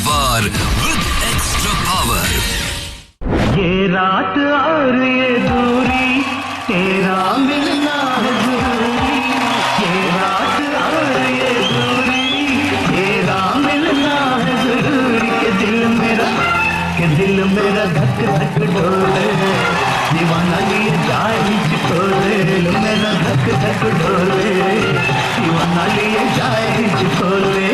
Power with extra power. ये रात और ये दूरी तेरा मिलना है जरूरी। ये रात और ये दूरी तेरा मिलना है जरूरी। के दिल मेरा धक धक डोले दीवाना लिए जाए चिकोले। दिल मेरा धक धक डोले दीवाना लिए जाए चिकोले।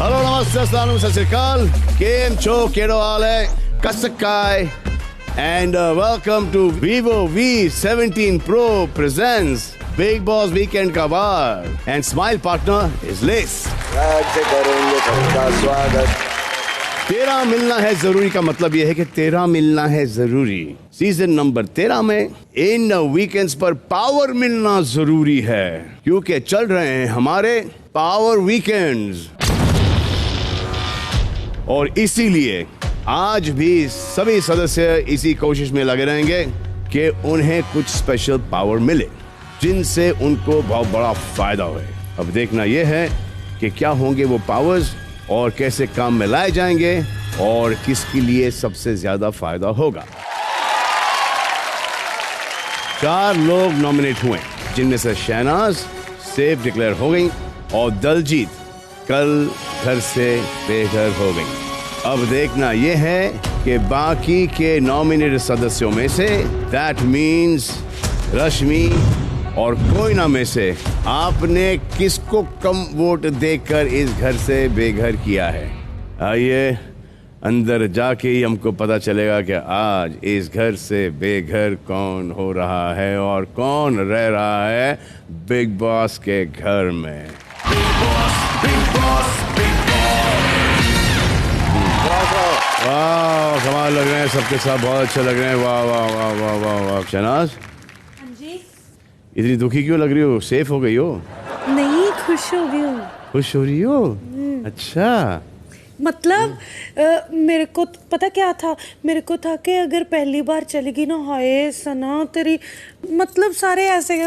हेलो नमस्ते अस्सलाम सत श्री अकाल केम छो केड़ो हाल है कसकाय and welcome to Vivo V17 Pro presents Big Boss Weekend का वार and smile partner is Lace। राज्य करेंगे सबका स्वागत। तेरा मिलना है जरूरी का मतलब यह है कि तेरा मिलना है जरूरी। सीजन नंबर 13 में इन वीकेंड्स पर पावर मिलना जरूरी है क्योंकि चल रहे हैं हमारे पावर वीकेंड्स और इसीलिए आज भी सभी सदस्य इसी कोशिश में लगे रहेंगे कि उन्हें कुछ स्पेशल पावर मिले जिनसे उनको बहुत बड़ा फायदा हो। अब देखना यह है कि क्या होंगे वो पावर्स और कैसे काम में लाए जाएंगे और किसके लिए सबसे ज्यादा फायदा होगा। 4 लोग नॉमिनेट हुए जिनमें से शहनाज सेफ डिक्लेयर हो गई और दलजीत कल घर से बेघर हो गई। अब देखना यह है कि बाकी के नॉमिनेटेड सदस्यों में से दैट मींस रश्मि और कोयना में से आपने किसको कम वोट देकर इस घर से बेघर किया है। आइए अंदर जाके ही हमको पता चलेगा कि आज इस घर से बेघर कौन हो रहा है और कौन रह रहा है बिग बॉस के घर में। वाह कमाल लग रहे हैं सबके साथ, बहुत अच्छे लग रहे हैं। वाह वाह वाह वाह वाह वाह। शहनाज जी इतनी दुखी क्यों लग रही हो? सेफ हो गई हो? नहीं, खुश हो गई हूँ। खुश हो रही हो? अच्छा मतलब मेरे को पता क्या था, मेरे को था कि अगर पहली बार चलेगी ना, हाय सना तेरी मतलब सारे ऐसे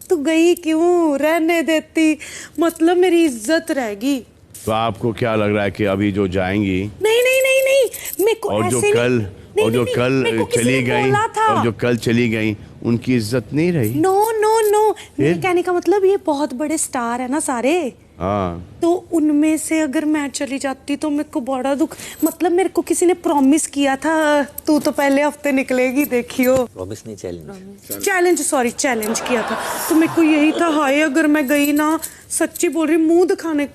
तू गई क्यों, रहने देती, मतलब मेरी इज्जत रहेगी। तो आपको क्या लग रहा है कि अभी जो जाएंगी नहीं नहीं नहीं नहीं मेरे को और जो ऐसे कल नहीं, और जो नहीं, कल मेरे को किसी चली ने गई बोला था। और जो कल चली गई उनकी इज्जत नहीं रही। नो नो नो मेरे कहने का मतलब ये बहुत बड़े स्टार है ना सारे, हाँ तो उनमें से अगर मैं चली जाती तो मेरे को बड़ा दुख, मतलब मेरे को किसी ने प्रॉमिस किया था तू तो पहले हफ्ते निकलेगी देखियो। प्रॉमिस नहीं चैलेंज किया था, तो मेरे को यही था हाय अगर मैं गई ना, सच्ची बोल रही मुंह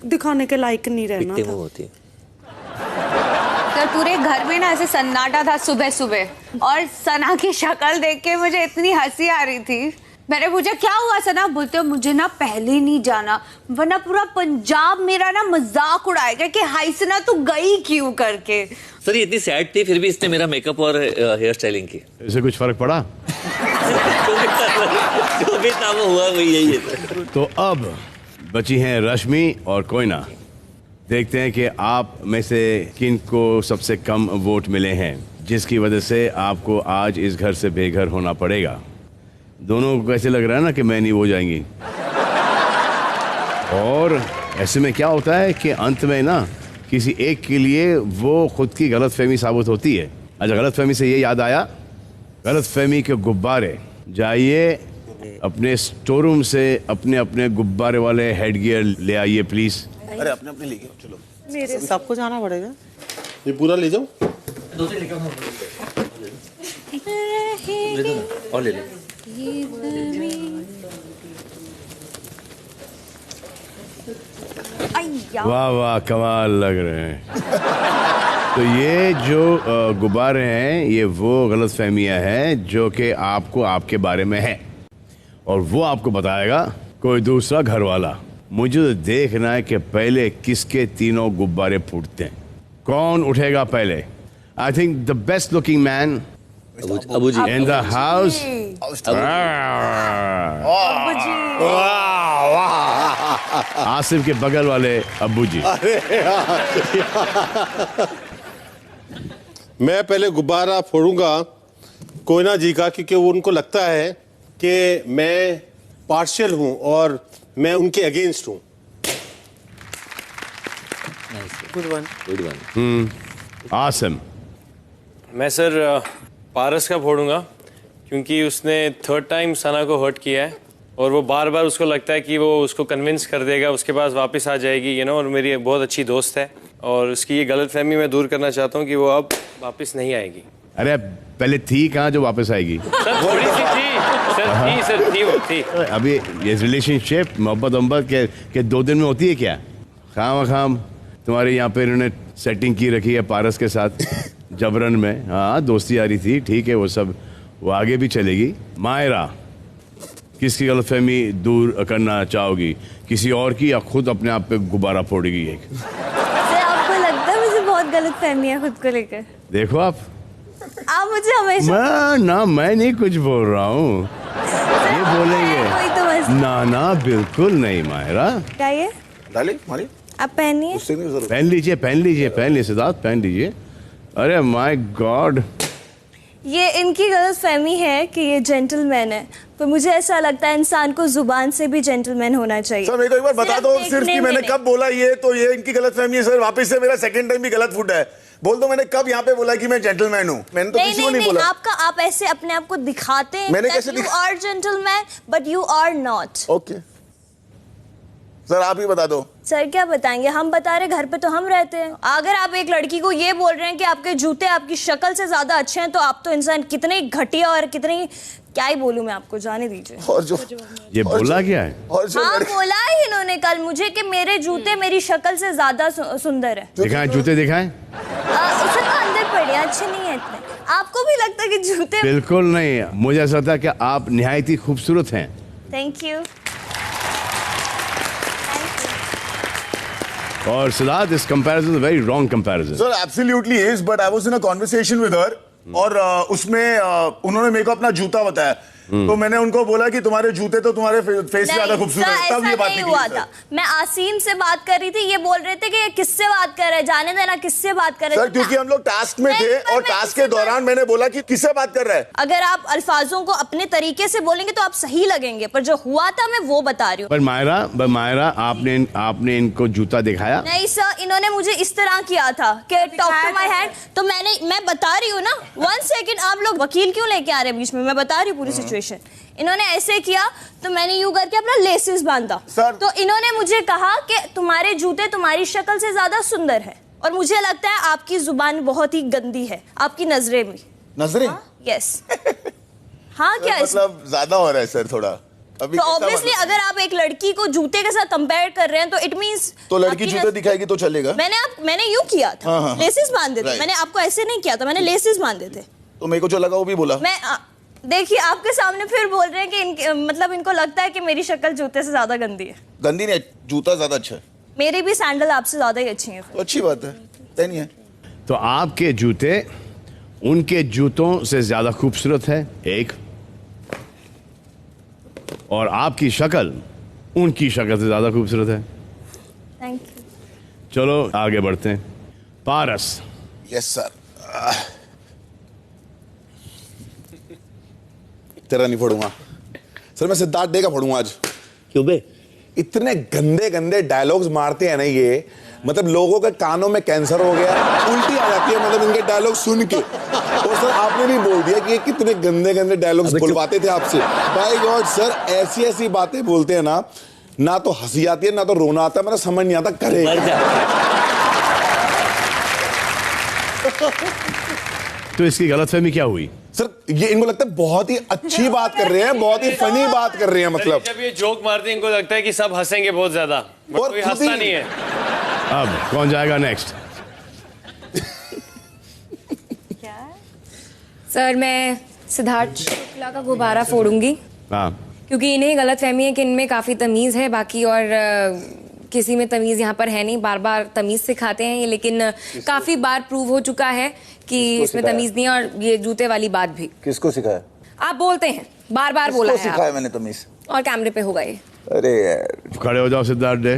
दिखाने के लायक नहीं रहना था। होती है। तो पूरे घर में ना ऐसे सन्नाटा था सुबह सुबह और सना की शक्ल देख के मुझे इतनी हंसी आ रही थी। मैंने पूछा क्या हुआ सना, बोलते हो मुझे ना पहले नहीं जाना वरना पूरा पंजाब मेरा ना मजाक उड़ाएगा कि हाय सना तू गई क्यों करके। सर ये इतनी सैड थी फिर भी इसने मेरा मेकअप और हेयर स्टाइलिंग की। इससे कुछ फर्क पड़ा? जो भी था वो हुआ वही यही है। तो अब बची हैं रश्मि और कोयना। देखते हैं कि आप में से किन को सबसे कम वोट मिले हैं जिसकी वजह से आपको आज इस घर से बेघर होना पड़ेगा। दोनों को कैसे लग रहा है ना कि मैं नहीं हो जाएंगी। और ऐसे में क्या होता है कि अंत में ना किसी एक के लिए वो खुद की गलतफहमी साबित होती है। अच्छा गलतफहमी से ये याद आया, गलतफहमी के गुब्बारे जाइए अपने स्टोर रूम से अपने अपने गुब्बारे वाले हेड गियर ले आइए प्लीज। अरे अपने अपने लेके चलो, मेरे सबको जाना पड़ेगा। ये पूरा ले जाओ। और ले लो। वाह वाह कमाल लग रहे हैं। तो ये जो गुब्बारे हैं ये वो गलतफहमियां हैं जो कि आपको आपके बारे में है और वो आपको बताएगा कोई दूसरा घर वाला। मुझे तो देखना है कि पहले किसके तीनों गुब्बारे फूटते हैं, कौन उठेगा पहले। I think the best looking man Abu ji in the house. Asif के बगल वाले अब्बू जी। मैं पहले गुब्बारा फोड़ूंगा कोयना जी का, क्योंकि वो उनको लगता है कि मैं पार्शियल हूँ और मैं उनके अगेंस्ट हूँ। Good one. आसम। मैं सर पारस का फोड़ूंगा क्योंकि उसने थर्ड टाइम सना को हर्ट किया है और वो बार बार उसको लगता है कि वो उसको कन्विंस कर देगा, उसके पास वापस आ जाएगी, और मेरी एक बहुत अच्छी दोस्त है और उसकी ये गलतफहमी मैं दूर करना चाहता हूँ कि वो अब वापस नहीं आएगी। अरे पहले थी कहाँ जो वापस आएगी? सर थोड़ी सी थी, सर थी वो थी। अभी ये रिलेशनशिप मोहब्बत के 2 दिन में होती है क्या? खाम तुम्हारे यहाँ पे इन्होंने सेटिंग की रखी है पारस के साथ जबरन में। हाँ दोस्ती आ रही थी, ठीक है, वो सब वो आगे भी चलेगी। मायरा, किसकी गलतफहमी दूर करना चाहोगी, किसी और की या खुद अपने आप पे गुब्बारा फोड़ेगी एक? सर आपको लगता है मुझे बहुत गलतफहमी है खुद को लेकर? देखो आप मुझे हमेशा मैं नहीं कुछ बोल रहा हूँ, ये बोलेंगे कोई तो बस ना बिल्कुल नहीं मायरा। क्या ये डाले मारी आप पहनिए। उससे नहीं जरूरत। पहन लीजिए सिद्धार्थ, पहन लीजिए। अरे माय गॉड, ये इनकी गलतफहमी है कि ये जेंटलमैन है, पर मुझे ऐसा लगता है इंसान को जुबान से भी जेंटलमैन होना चाहिए। सर मेरे को एक बार बता दो सिर्फ कि मैंने कब बोला ये, तो ये इनकी गलतफहमी है सर। वापस से मेरा सेकंड टाइम भी गलत फुट है। बोल दो मैंने कब यहाँ पे बोला कि मैं जेंटलमैन हूँ? मैंने तो किसी को नहीं बोला। आप ऐसे अपने आप को दिखाते हैं मैंने कैसे you are gentleman but you are not. Okay sir आप ही बता दो। सर क्या बताएंगे, हम बता रहे घर पे तो हम रहते हैं। अगर आप एक लड़की को ये बोल रहे हैं कि आपके जूते आपकी शक्ल से ज्यादा अच्छे हैं, तो आप तो इंसान कितने घटिया और कितने, क्या ही बोलूं मैं आपको, जाने दीजिए। और जो ये बोला क्या है? और जो हाँ बोला है इन्होंने कल मुझे कि मेरे जूते मेरी शक्ल से ज्यादा सुंदर है। दिखाएं जूते, दिखाएं। सर अंदर पड़े अच्छे नहीं है इतने। आपको भी लगता है कि जूते? बिल्कुल नहीं, मुझे ऐसा लगता है कि आप निहायत ही खूबसूरत हैं। Thank you. और Siddharth, this comparison is very wrong comparison. Sir absolutely is, but I was in a conversation with her और उसमें उन्होंने मेरे को अपना जूता बताया, तो मैंने उनको बोला कि तुम्हारे जूते तो तुम्हारे फेस से ज्यादा खूबसूरत है। तब ये बात नहीं हुआ था। मैं आसीम से बात कर रही थी, ये बोल रहे थे कि ये किससे बात कर रहे हैं, जाने देना किससे बात कर रहे हैं। सर क्योंकि हम लोग टास्क में थे और टास्क के दौरान मैंने बोला कि किससे बात कर रहा है। अगर आप अल्फाजों को अपने तरीके से बोलेंगे तो आप सही लगेंगे, पर जो हुआ था मैं वो बता रही हूँ। पर मायरा आपने इनको जूता दिखाया? नहीं सर, इन्होंने मुझे इस तरह किया था कि टॉक टू माय हैंड, तो मैं बता रही हूँ ना। 1 सेकंड, आप लोग वकील क्यों लेके आ रहे हैं बीच में? मैं बता रही हूँ पूरी सिचुएशन। इन्होंने ऐसे किया तो मैंने यूं करके अपना लेसेस बांधा सर, तो इन्होंने मुझे कहा कि तुम्हारे जूते तुम्हारी शक्ल से ज्यादा सुंदर है, और मुझे लगता है आपकी जुबान बहुत ही गंदी है, आपकी नजरें भी। नजरें? यस। हाँ क्या मतलब ज्यादा हो रहा है सर थोड़ा अभी। तो ऑब्वियसली अगर आप एक लड़की को जूते के साथ कंपेयर कर रहे हैं तो इट मींस तो लड़की जूते दिखाएगी तो चलेगा। मैंने यूं किया था। हाँ। लेसेस बांधे थे। Right. मैंने आपको ऐसे नहीं किया था, मैंने लेसेस बांधे थे। तो मेरे को जो लगा वो भी बोला। मैं देखिए आपके सामने फिर बोल रहे हैं कि मतलब इनको लगता है कि मेरी शक्ल जूते से ज्यादा गंदी है। गंदी नहीं, जूता ज्यादा अच्छा है। मेरी भी सैंडल आपसे ज्यादा ही अच्छी है। तो अच्छी बात है, नहीं है। तो आपके जूते उनके जूतों से ज्यादा खूबसूरत है एक, और आपकी शक्ल उनकी शक्ल से ज्यादा खूबसूरत है। Thank you. चलो आगे बढ़ते हैं। पारस। Yes sir. तेरा नहीं फोड़ूंगा सर, मैं सिद्धार्थ डे का फोड़ूंगा आज। क्यों बे? इतने गंदे गंदे डायलॉग्स मारते हैं ना ये, मतलब लोगों के कानों में कैंसर हो गया, उल्टी आ जाती है मतलब इनके डायलॉग सुन के। और सर आपने भी बोल दिया कि ये कितने गंदे गंदे डायलॉग्स बुलवाते थे आपसे। बाय गॉड सर, ऐसी ऐसी बातें बोलते हैं ना तो हंसी आती है ना तो रोना आता है, मेरा समझ नहीं आता करे। तो इसकी गलतफहमी क्या हुई? सर ये इनको लगता है बहुत ही अच्छी बात कर रहे हैं, बहुत ही फनी बात कर रहे हैं। मतलब जब ये जोक मारते हैं इनको लगता है कि सब हंसेंगे बहुत ज्यादा, और कोई खुद हंसता ही- नहीं है। अब कौन जाएगा नेक्स्ट? सर मैं सिद्धार्थ शुक्ला का गुब्बारा फोड़ूंगी हाँ, क्योंकि इन्हें गलतफहमी है कि इनमें काफ़ी तमीज़ है, बाकी और किसी में तमीज़ यहाँ पर है नहीं। बार बार तमीज़ सिखाते हैं ये, लेकिन काफ़ी बार प्रूव हो चुका है कि इसमें तमीज़ नहीं है। और ये जूते वाली बात भी किसको सिखाया? आप बोलते हैं, बार बार बोला है सिखाया आप, मैंने तमीज? और कैमरे पे होगा ये। अरे यार खड़े हो जाओ सिद्धार्थ डे।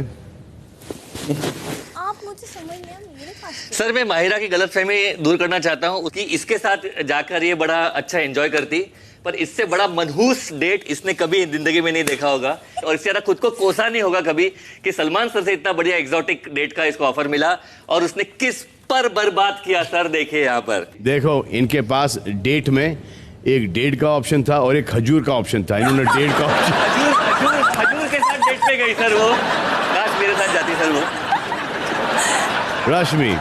सर मैं माहिरा की गलतफहमी दूर करना चाहता हूँ उसकी इसके साथ जाकर ये बड़ा अच्छा एंजॉय करती, पर इससे बड़ा मनहूस डेट इसने कभी जिंदगी में नहीं देखा होगा और इससे ज्यादा खुद को कोसा नहीं होगा कभी कि सलमान सर से इतना बढ़िया एग्जॉटिक डेट का इसको ऑफर मिला और उसने किस पर बर्बाद किया। सर देखिए यहाँ पर देखो, इनके पास डेट में एक डेट का ऑप्शन था और एक खजूर का ऑप्शन था। इन्होंने डेट का ऑप्शन खजूर के साथ डेट पे गई सर वो। काश मेरे साथ जाती सर वो। रश्मि,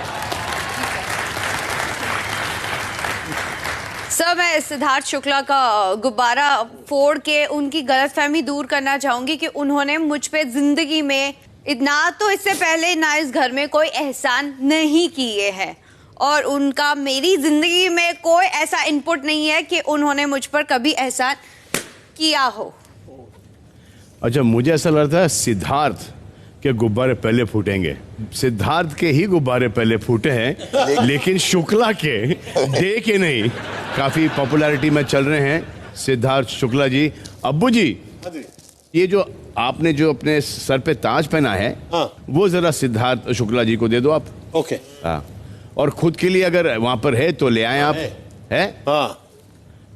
सर मैं सिद्धार्थ शुक्ला का गुब्बारा फोड़ के उनकी गलतफहमी दूर करना चाहूंगी कि उन्होंने मुझ पे जिंदगी में ना तो इससे पहले ना इस घर में कोई एहसान नहीं किए हैं और उनका मेरी जिंदगी में कोई ऐसा इनपुट नहीं है कि उन्होंने मुझ पर कभी एहसान किया हो। अच्छा, मुझे ऐसा लगता है सिद्धार्थ के गुब्बारे पहले फूटेंगे। सिद्धार्थ के ही गुब्बारे पहले फूटे हैं लेकिन शुक्ला के डे के नहीं। काफी पॉपुलैरिटी में चल रहे हैं सिद्धार्थ शुक्ला जी। अब्बू जी, ये जो आपने जो अपने सर पे ताज पहना है, हाँ। वो जरा सिद्धार्थ शुक्ला जी को दे दो आप। ओके। हाँ, और खुद के लिए अगर वहां पर है तो ले आए आप। है? हाँ,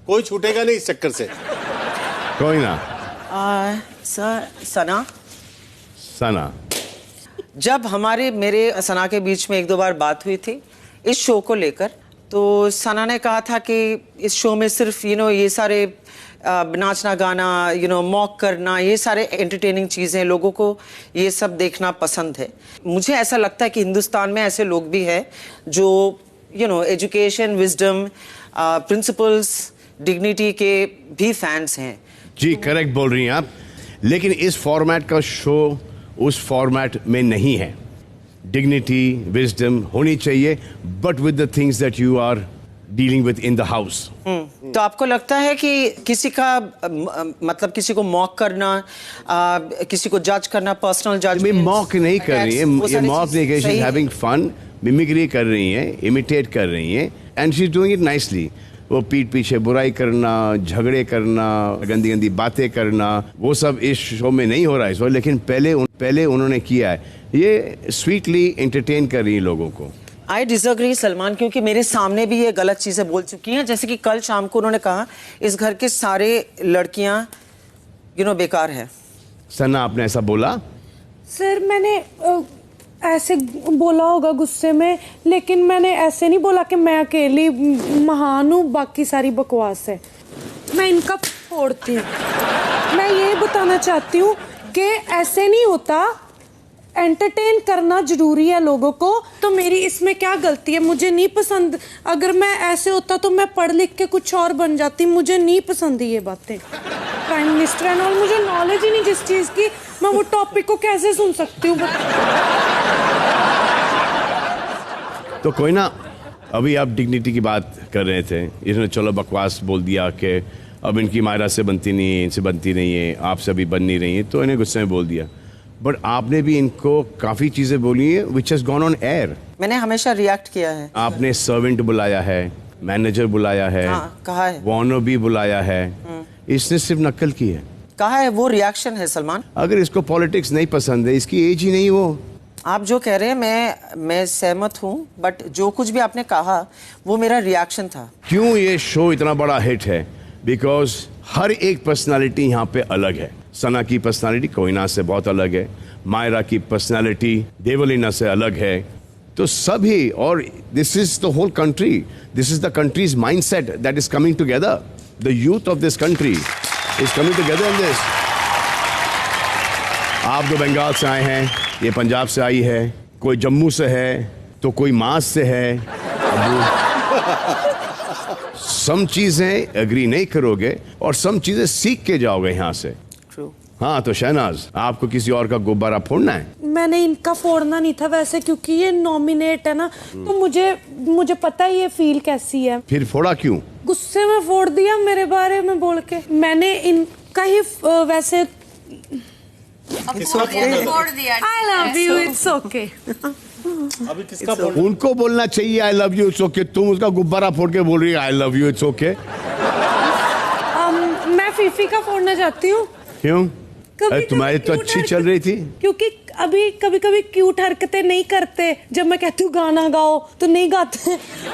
कोई छूटेगा नहीं इस चक्कर से। कोई ना। सर सना, जब मेरे सना के बीच में एक दो बार बात हुई थी इस शो को लेकर, तो सना ने कहा था कि इस शो में सिर्फ ये सारे नाचना गाना मॉक करना, ये सारे एंटरटेनिंग चीज़ें, लोगों को ये सब देखना पसंद है। मुझे ऐसा लगता है कि हिंदुस्तान में ऐसे लोग भी हैं जो एजुकेशन, विजडम, प्रिंसिपल्स, डिग्निटी के भी फैंस हैं। जी करेक्ट बोल रही हैं आप, लेकिन इस फॉर्मेट का शो उस फॉर्मेट में नहीं है। डिग्निटी, विजडम होनी चाहिए, but with the things that you are dealing with in the house. तो आपको लगता है कि किसी का मतलब किसी को मॉक करना, किसी को जज करना, पर्सनल जजमेंट, मॉक नहीं कर रही है, ये मॉक नहीं कर रही है, हैविंग फन, मिमिक्री कर रही है, इमिटेट कर रही है and she is doing it nicely. वो पीठ पीछे बुराई करना, झगड़े करना, गंदी गंदी बातें करना, वो सब इस शो में नहीं हो रहा है इस वक्त, लेकिन पहले उन्होंने किया है। ये स्वीटली एंटरटेन कर रही है लोगों को। आई डिसएग्री सलमान, क्योंकि मेरे सामने भी ये गलत चीजें बोल चुकी हैं। जैसे कि कल शाम को उन्होंने कहा इस घर के सारे लड़कियां बेकार है। सना, आपने ऐसा बोला? सर मैंने ऐसे बोला होगा गुस्से में, लेकिन मैंने ऐसे नहीं बोला कि मैं अकेली महान हूँ, बाकी सारी बकवास है। मैं इनका फोड़ती हूँ। मैं ये बताना चाहती हूँ कि ऐसे नहीं होता, एंटरटेन करना जरूरी है लोगों को। तो मेरी इसमें क्या गलती है? मुझे नहीं पसंद। अगर मैं ऐसे होता तो मैं पढ़ लिख के कुछ और बन जाती। मुझे नहीं पसंद ये बातें। प्राइम मिनिस्टर है और मुझे नॉलेज ही नहीं जिस चीज की, मैं वो टॉपिक को कैसे सुन सकती हूँ? तो कोई ना, अभी आप डिग्निटी की बात कर रहे थे, इसने चलो बकवास बोल दिया कि अब इनकी मायरा से बनती नहीं है, इनसे बनती नहीं है, आपसे अभी बन नहीं रही है, तो इन्हें गुस्से में बोल दिया। बट आपने भी इनको काफी चीजें बोली है which has gone on air. मैंने हमेशा रिएक्ट किया है। आपने सर्वेंट बुलाया है, मैनेजर बुलाया है, हाँ, कहा है, वॉर्नर भी बुलाया है, इसने सिर्फ नकल की है। कहा है, वो रिएक्शन है सलमान। अगर इसको पॉलिटिक्स नहीं पसंद है, इसकी एज ही नहीं वो। आप जो कह रहे हैं मैं सहमत हूँ, बट जो कुछ भी आपने कहा वो मेरा रिएक्शन था। क्यों ये शो इतना बड़ा हिट है? बिकॉज हर एक पर्सनालिटी यहाँ पे अलग है। सना की पर्सनालिटी कोयना से बहुत अलग है, मायरा की पर्सनालिटी देवलीना से अलग है, तो सभी, और this is the whole country, this is the country's mindset that is coming together. The youth of this country is coming together in this. आप जो बंगाल से आए हैं, ये पंजाब से आई है, कोई जम्मू से है, तो कोई मास से है। सम चीजें एग्री नहीं करोगे और सम चीजें सीख के जाओगे यहाँ से। हाँ, तो शहनाज, आपको किसी और का गुब्बारा फोड़ना है? मैंने इनका फोड़ना नहीं था वैसे, क्योंकि ये नॉमिनेट है ना, तो मुझे पता है ये फील कैसी है। फिर फोड़ा क्यों? गुस्से में फोड़ दिया मेरे बारे में बोल के। मैंने इनका ही वैसे फोड़ दिया। I love you, it's okay। अभी किसका उनको बोलना चाहिए I love you it's okay, तुम उसका गुब्बारा फोड़ के बोल रही है I love you it's okay. मैं फीफी का फोड़ना चाहती हूँ। क्यों? तुम्हारी तो अच्छी चल रही थी। क्योंकि अभी कभी कभी क्यूट हरकतें नहीं करते। जब मैं कहती हूँ गाना गाओ तो नहीं गाते।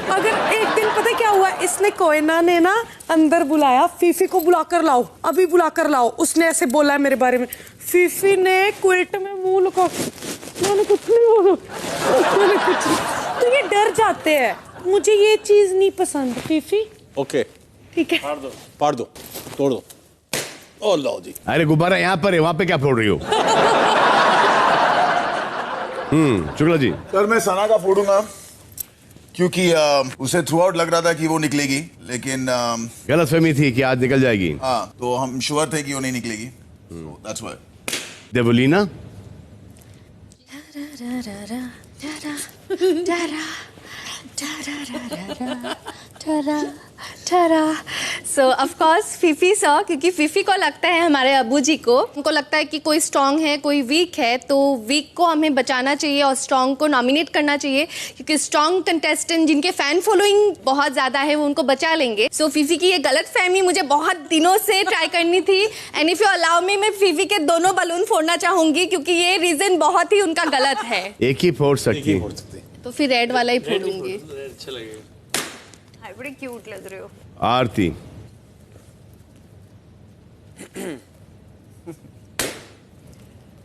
अगर एक दिन पता क्या हुआ, इसने कोयना ने ना अंदर बुलाया, फीफी को बुला कर लाओ, अभी बुला कर लाओ। उसने ऐसे बोला है मेरे बारे में। फीफी ने क्विल्ट में मुंह लुका, मैंने कुछ नहीं बोला, मैंने कुछ नहीं। तो ये डर जाते हैं, मुझे ये चीज नहीं पसंद। फीफी ओके ठीक है, फाड़ दो, तोड़ दो। ओ लो जी। अरे गुब्बारा यहाँ पर है, वहां पे क्या फोड़ रही हो? शुक्ला जी। सर मैं सना का फोड़ूंगा क्योंकि उसे थ्रू आउट लग रहा था कि वो निकलेगी, लेकिन गलतफहमी थी कि आज निकल जाएगी। हाँ, तो हम श्योर थे कि वो नहीं निकलेगी। That's why. Devlina. So of course Phi Phi sir, क्योंकि फीफी को लगता है, हमारे अबू जी को, उनको लगता है कि कोई स्ट्रांग है कोई वीक है, तो वीक को हमें बचाना चाहिए और स्ट्रांग को नॉमिनेट करना चाहिए, क्योंकि स्ट्रांग कंटेस्टेंट जिनके फैन फॉलोइंग बहुत ज़्यादा है वो उनको बचा लेंगे। सो फीफी की ये गलत फहमी मुझे बहुत दिनों से ट्राई करनी थी, and if you allow me, मैं फीफी के दोनों बलून फोड़ना चाहूंगी क्योंकि ये रीजन बहुत ही उनका गलत है। एक ही फोड़ सकती है, तो फिर रेड वाला ही फोड़ूंगी। अच्छा लगेगा। बड़े क्यूट लग रहे हो। आरती।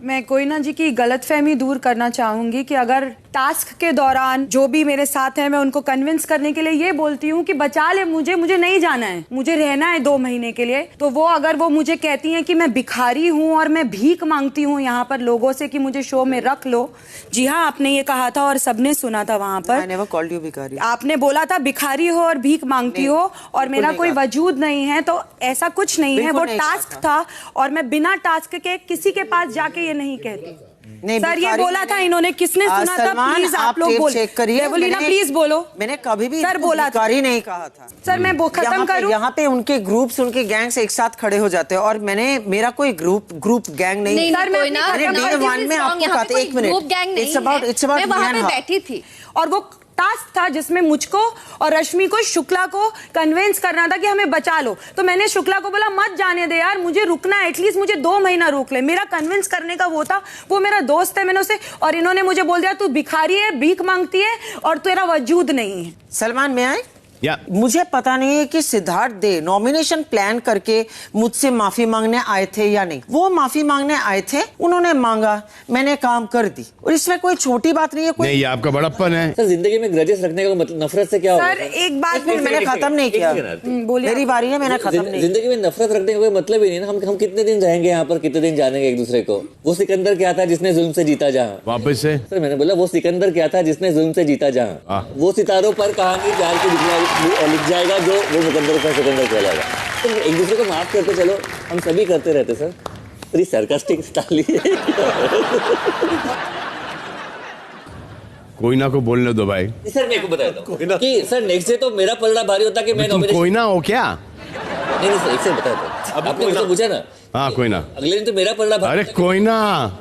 मैं कोयना जी की गलतफहमी दूर करना चाहूंगी कि अगर टास्क के दौरान जो भी मेरे साथ है, मैं उनको कन्विंस करने के लिए ये बोलती हूँ कि बचा ले मुझे, मुझे नहीं जाना है, मुझे रहना है 2 महीने के लिए। तो वो अगर वो मुझे कहती हैं कि मैं भिखारी हूँ और मैं भीख मांगती हूँ यहाँ पर लोगों से कि मुझे शो में रख लो। जी हाँ, आपने ये कहा था और सबने सुना था वहां पर। I never called you भिखारी। आपने बोला था भिखारी हो और भीख मांगती हो और मेरा कोई वजूद नहीं है, तो ऐसा कुछ नहीं है। वो टास्क था और मैं बिना टास्क के किसी के पास जाके नहीं कहती। नहीं, सर ये बोला था इन्होंने, किसने सुना था? प्लीज आप लोग बोलो। चेक करिए। देवलीना प्लीज बोलो। मैंने कभी भी सर बोला था, नहीं कहा था। सर मैं वो खत्म करूं। यहाँ पे उनके ग्रुप्स, उनके गैंग्स एक साथ खड़े हो जाते हैं और मेरा कोई ग्रुप गैंग नहीं। सर मैं डे 1 में आपको कहा था, 1 मिनट, इट्स अबाउट मैं वहां पे बैठी थी और वो टास्क था जिसमें मुझको और रश्मि को, शुक्ला को कन्विंस करना था कि हमें बचा लो। तो मैंने शुक्ला को बोला मत जाने दे यार, मुझे रुकना है, एटलीस्ट मुझे 2 महीना रोक ले। मेरा कन्विंस करने का वो था, वो मेरा दोस्त है, मैंने उसे, और इन्होंने मुझे बोल दिया तू भिखारी है, भीख मांगती है और तेरा वजूद नहीं है। सलमान में आए मुझे पता नहीं है कि सिद्धार्थ दे नॉमिनेशन प्लान करके मुझसे माफी मांगने आए थे या नहीं। वो माफी मांगने आए थे, उन्होंने मांगा, मैंने काम कर दी, और इसमें कोई छोटी बात नहीं है। कोई नहीं, ये आपका बड़प्पन है। सर जिंदगी में ग्रजेस रखने का मतलब नफरत से क्या होगा? सर एक बात मैंने खत्म नहीं किया, मेरी बारी है, मैंने खत्म नहीं। जिंदगी में नफरत रखने का कोई मतलब ही नहीं ना। हम कितने दिन रहेंगे यहाँ पर, कितने दिन जानेंगे एक दूसरे को? वो सिकंदर क्या था जिसने जुल्म से जीता जहाँ? वापस से सर मैंने बोला वो सिकंदर क्या था जिसने जुल्म से जीता जहाँ? वो सितारों पर कहानी जाल के लिख जाएगा जो वो मुकद्दर का सिकंदर कहलाएगा। तो एक दूसरे को माफ करते चलो, हम सभी करते रहते सर। थोड़ी सरकास्टिक स्टाइल है। कोयना को बोलने दो भाई। सर मेरे को बताया था कि सर नेक्स्ट डे तो मेरा पलड़ा भारी होता कि मैं नॉमिनेशन। कोयना हो क्या? नहीं सर, एक से बताया था, आपने मुझसे पूछा ना। हाँ कोयना। अगले दिन तो मेरा पलड़ा भारी। अरे कोयना।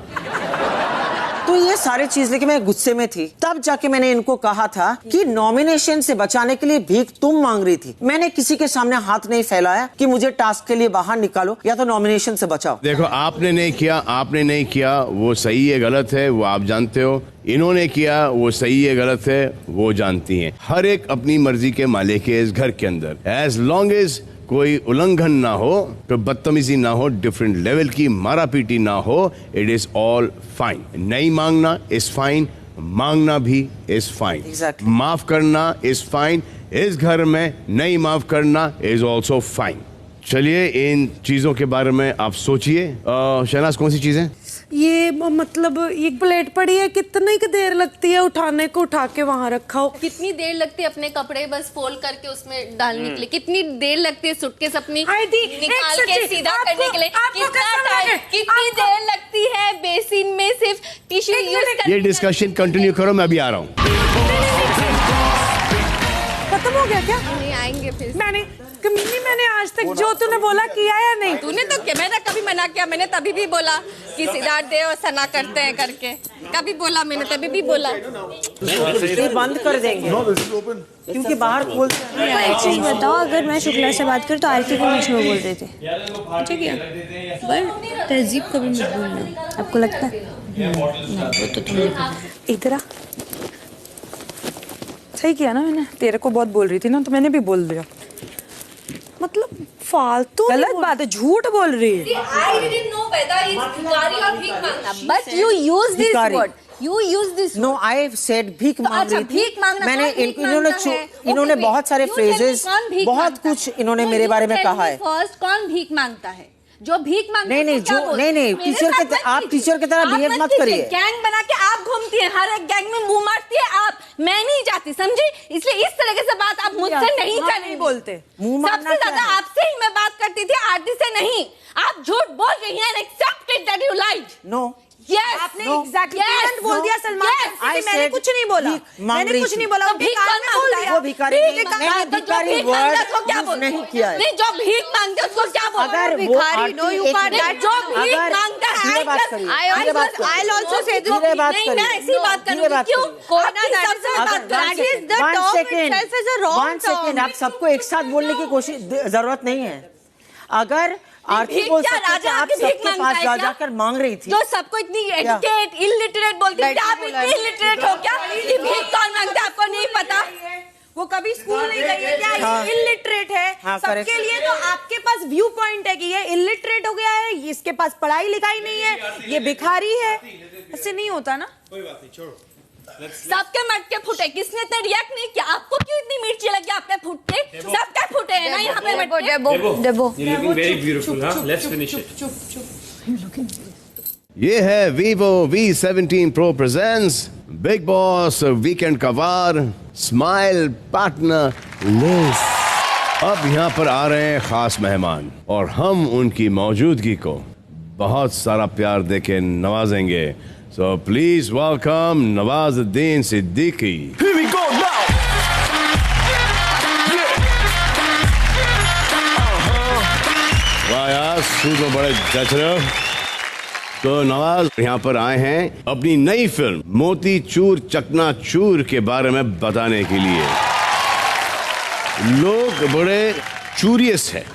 तो ये सारी चीज लेके मैं गुस्से में थी, तब जाके मैंने इनको कहा था कि नॉमिनेशन से बचाने के लिए भीख तुम मांग रही थी। मैंने किसी के सामने हाथ नहीं फैलाया कि मुझे टास्क के लिए बाहर निकालो या तो नॉमिनेशन से बचाओ। देखो आपने नहीं किया, वो सही है गलत है वो आप जानते हो। इन्होंने किया, वो सही है गलत है वो जानती हैं। हर एक अपनी मर्जी के मालिक है इस घर के अंदर। एज लॉन्ग एज कोई उल्लंघन ना हो, कोई बदतमीजी ना हो, डिफरेंट लेवल की मारा पीटी ना हो, इट इज ऑल फाइन। नहीं मांगना इज फाइन, मांगना भी इज फाइन। माफ करना इज फाइन, इस घर में नहीं माफ करना इज ऑल्सो फाइन। चलिए इन चीजों के बारे में आप सोचिए। शहनाज कौन सी चीजें? ये मतलब ये प्लेट पड़ी है, कितनी की देर लगती है उठाने को? उठा के वहाँ रखा हो। कितनी देर लगती है अपने कपड़े बस फोल्ड करके उसमें डालने के लिए? कितनी देर लगती है सूटकेस अपनी निकाल के सीधा करने के लिए? कितनी देर लगती है बेसिन में सिर्फ टिश्यू यूज करने? ये डिस्कशन कंटिन्यू करो, मैं अभी आ रहा हूँ। खत्म हो गया क्या? नहीं आएंगे फिर से। मैंने आज तक जो तूने बोला किया या नहीं? तूने तो क्या, मैंने कभी मना किया? मैंने तभी भी बोला कि सिद्धार्थ देव और सना करते हैं करके, कभी बोला मैंने, तभी भी बोला। ये बंद कर देंगे क्योंकि बाहर खोलते हैं। एक चीज बताओ, अगर मैं शुक्ला से बात करूँ तो आरती को बीच में बोल रहे थे, ठीक है, पर तहजीब कभी मत बोलना, आपको लगता है? वो तो तुमने इधर आ, सही किया ना मैंने, तेरे को बहुत बोल रही थी ना तो मैंने भी बोल दिया। मतलब फालतू गलत बात है, झूठ बोल रही है। I didn't know whether it's भिखारी और भीख मांगना, but you use this word. You use this. No, I said भीख मांग रही थी। भीख मांगना मैंने इन्होंने बहुत सारे फ्रेजेस, बहुत कुछ इन्होंने मेरे बारे में कहा है। फर्स्ट कौन भीख मांगता है? जो भीख मांगता है नहीं, आप टीचर की तरह बिहेव मत करिए। गैंग बना के आप घूमती हैं, हर एक गैंग में मुंह मारती है आप, मैं नहीं जाती, समझी? इसलिए इस तरह से बात आप मुझसे नहीं करनी बोलते। सबसे ज्यादा आपसे ही मैं बात करती थी, आरती से नहीं। आप झूठ बोल रही हैं, except it that you lied. No, Yes, आपने एग्जैक्टली बोल दिया सलमान खान, मैंने कुछ नहीं बोला, मैंने कुछ नहीं बोला, वो भिखारी बोल दिया। वो भिखारी मैंने भिखारी वर्ड नहीं किया है। नहीं, जो भीख मांगते हैं उसको क्या बोलते हैं? अगर भिखारी, नो यू कांट दैट। जो भीख मांगता है, आई आल्सो से जो नहीं, मैं ऐसी बात करूंगी। क्यों? कोना that is the top itself is a wrong term. आप सबको एक साथ बोलने की कोशिश जरूरत नहीं है। अगर आरती बोल सकते आप सबके पास जाकर मांग रही थी, जो सबको इतनी एजुकेट इलिटरेट बोलती थी, आप इतनी इलिटरेट हो क्या कि भीख कौन मांगता है आपको नहीं पता? वो कभी स्कूल नहीं गई है क्या? हाँ, ये इलिटरेट है सबके लिए। तो आपके पास व्यू पॉइंट है कि ये इलिटरेट हो गया है, इसके पास पढ़ाई लिखाई नहीं है, ये भिखारी है। ऐसे नहीं होता ना। कोई बात नहीं, छोड़ो। सबके मटके फूटे, किसने इतने रिएक्ट नहीं किया? आपको क्यों इतनी मिर्ची लगी आपके फुटके? सबके फूटे हैं ना यहाँ पे मटके। डेबो वेरी ब्यूटीफुल। हां, लेट्स फिनिश इट। ये है Vivo V17 Pro presents Big Boss weekend का वार, स्माइल पार्टनर लिज। अब यहाँ पर आ रहे हैं खास मेहमान और हम उनकी मौजूदगी को बहुत सारा प्यार देके नवाजेंगे। So please welcome Nawazuddin Siddiqui. Here we go now. वाह यार, सूट में बड़े जच रहे हो। तो नवाज यहाँ पर आए हैं अपनी नई फिल्म मोती चूर चकना चूर के बारे में बताने के लिए। लोग बड़े क्यूरियस हैं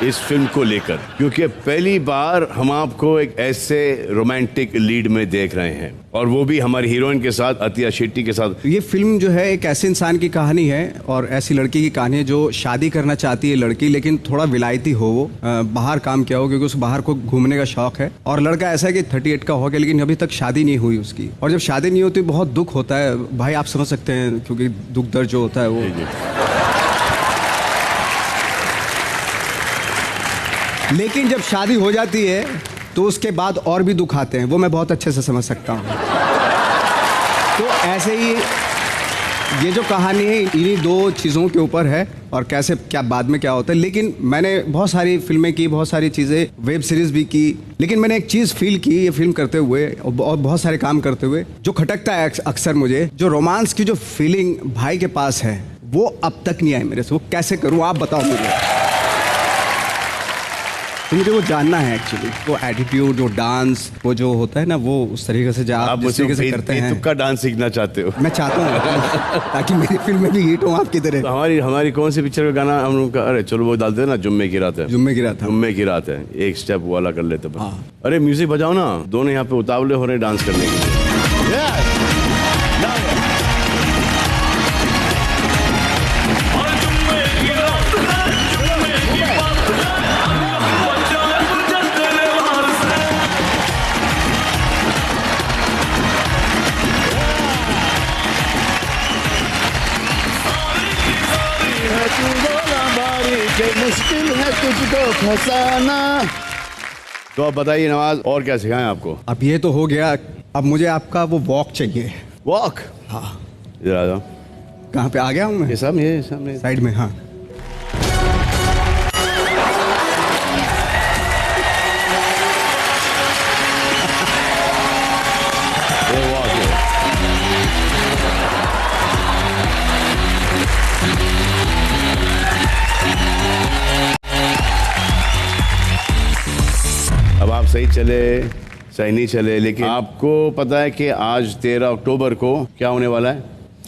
इस फिल्म को लेकर, क्योंकि पहली बार हम आपको एक ऐसे रोमांटिक लीड में देख रहे हैं, और वो भी हमारी हीरोइन के साथ, अतिया शेट्टी के साथ। ये फिल्म जो है एक ऐसे इंसान की कहानी है और ऐसी लड़की की कहानी है जो शादी करना चाहती है लड़की, लेकिन थोड़ा विलायती हो, वो बाहर काम किया हो क्योंकि उसे बाहर को घूमने का शौक है, और लड़का ऐसा है कि 38 का हो गया लेकिन अभी तक शादी नहीं हुई उसकी। और जब शादी नहीं होती बहुत दुख होता है भाई, आप समझ सकते हैं, क्योंकि दुख दर्द जो होता है वो। लेकिन जब शादी हो जाती है तो उसके बाद और भी दुख आते हैं, वो मैं बहुत अच्छे से समझ सकता हूँ। तो ऐसे ही ये जो कहानी है इन्हीं दो चीज़ों के ऊपर है, और कैसे क्या बाद में क्या होता है। लेकिन मैंने बहुत सारी फिल्में की, बहुत सारी चीज़ें, वेब सीरीज़ भी की, लेकिन मैंने एक चीज़ फील की ये फिल्म करते हुए और बहुत सारे काम करते हुए, जो खटकता है अक्सर मुझे, जो रोमांस की जो फीलिंग भाई के पास है वो अब तक नहीं आई मेरे से। वो कैसे करूँ आप बताओ मुझे। तो मुझे वो जानना है एक्चुअली, वो एटीट्यूड, जो डांस, वो जो होता है ना, वो उस तरीके से आप जिस तरीके से करते हैं। तुक्का डांस सीखना चाहते हो? मैं चाहता हूँ ताकि मेरी फिल्म में भी हिट हो आपकी तरह। तो हमारी कौन सी पिक्चर का गाना हम लोग का? अरे चलो वो डालते हैं ना, जुम्मे की रात है। जुम्मे की रात है, एक स्टेप वाला कर लेते बस। अरे म्यूजिक बजाओ ना, दोनों यहाँ पे उतावले हो रहे हैं डांस करने के लिए। मुश्किल है तुझको फसाना। तो आप बताइए नवाज, और क्या सिखाएं आपको? अब ये तो हो गया, अब मुझे आपका वो वॉक चाहिए। वॉक? हाँ, इधर आ जाओ। कहाँ पे आ गया हूँ मैं? ये सामने साइड में। हाँ, सही चले सही नहीं चले, लेकिन आपको पता है कि आज 13 अक्टूबर को क्या होने वाला है?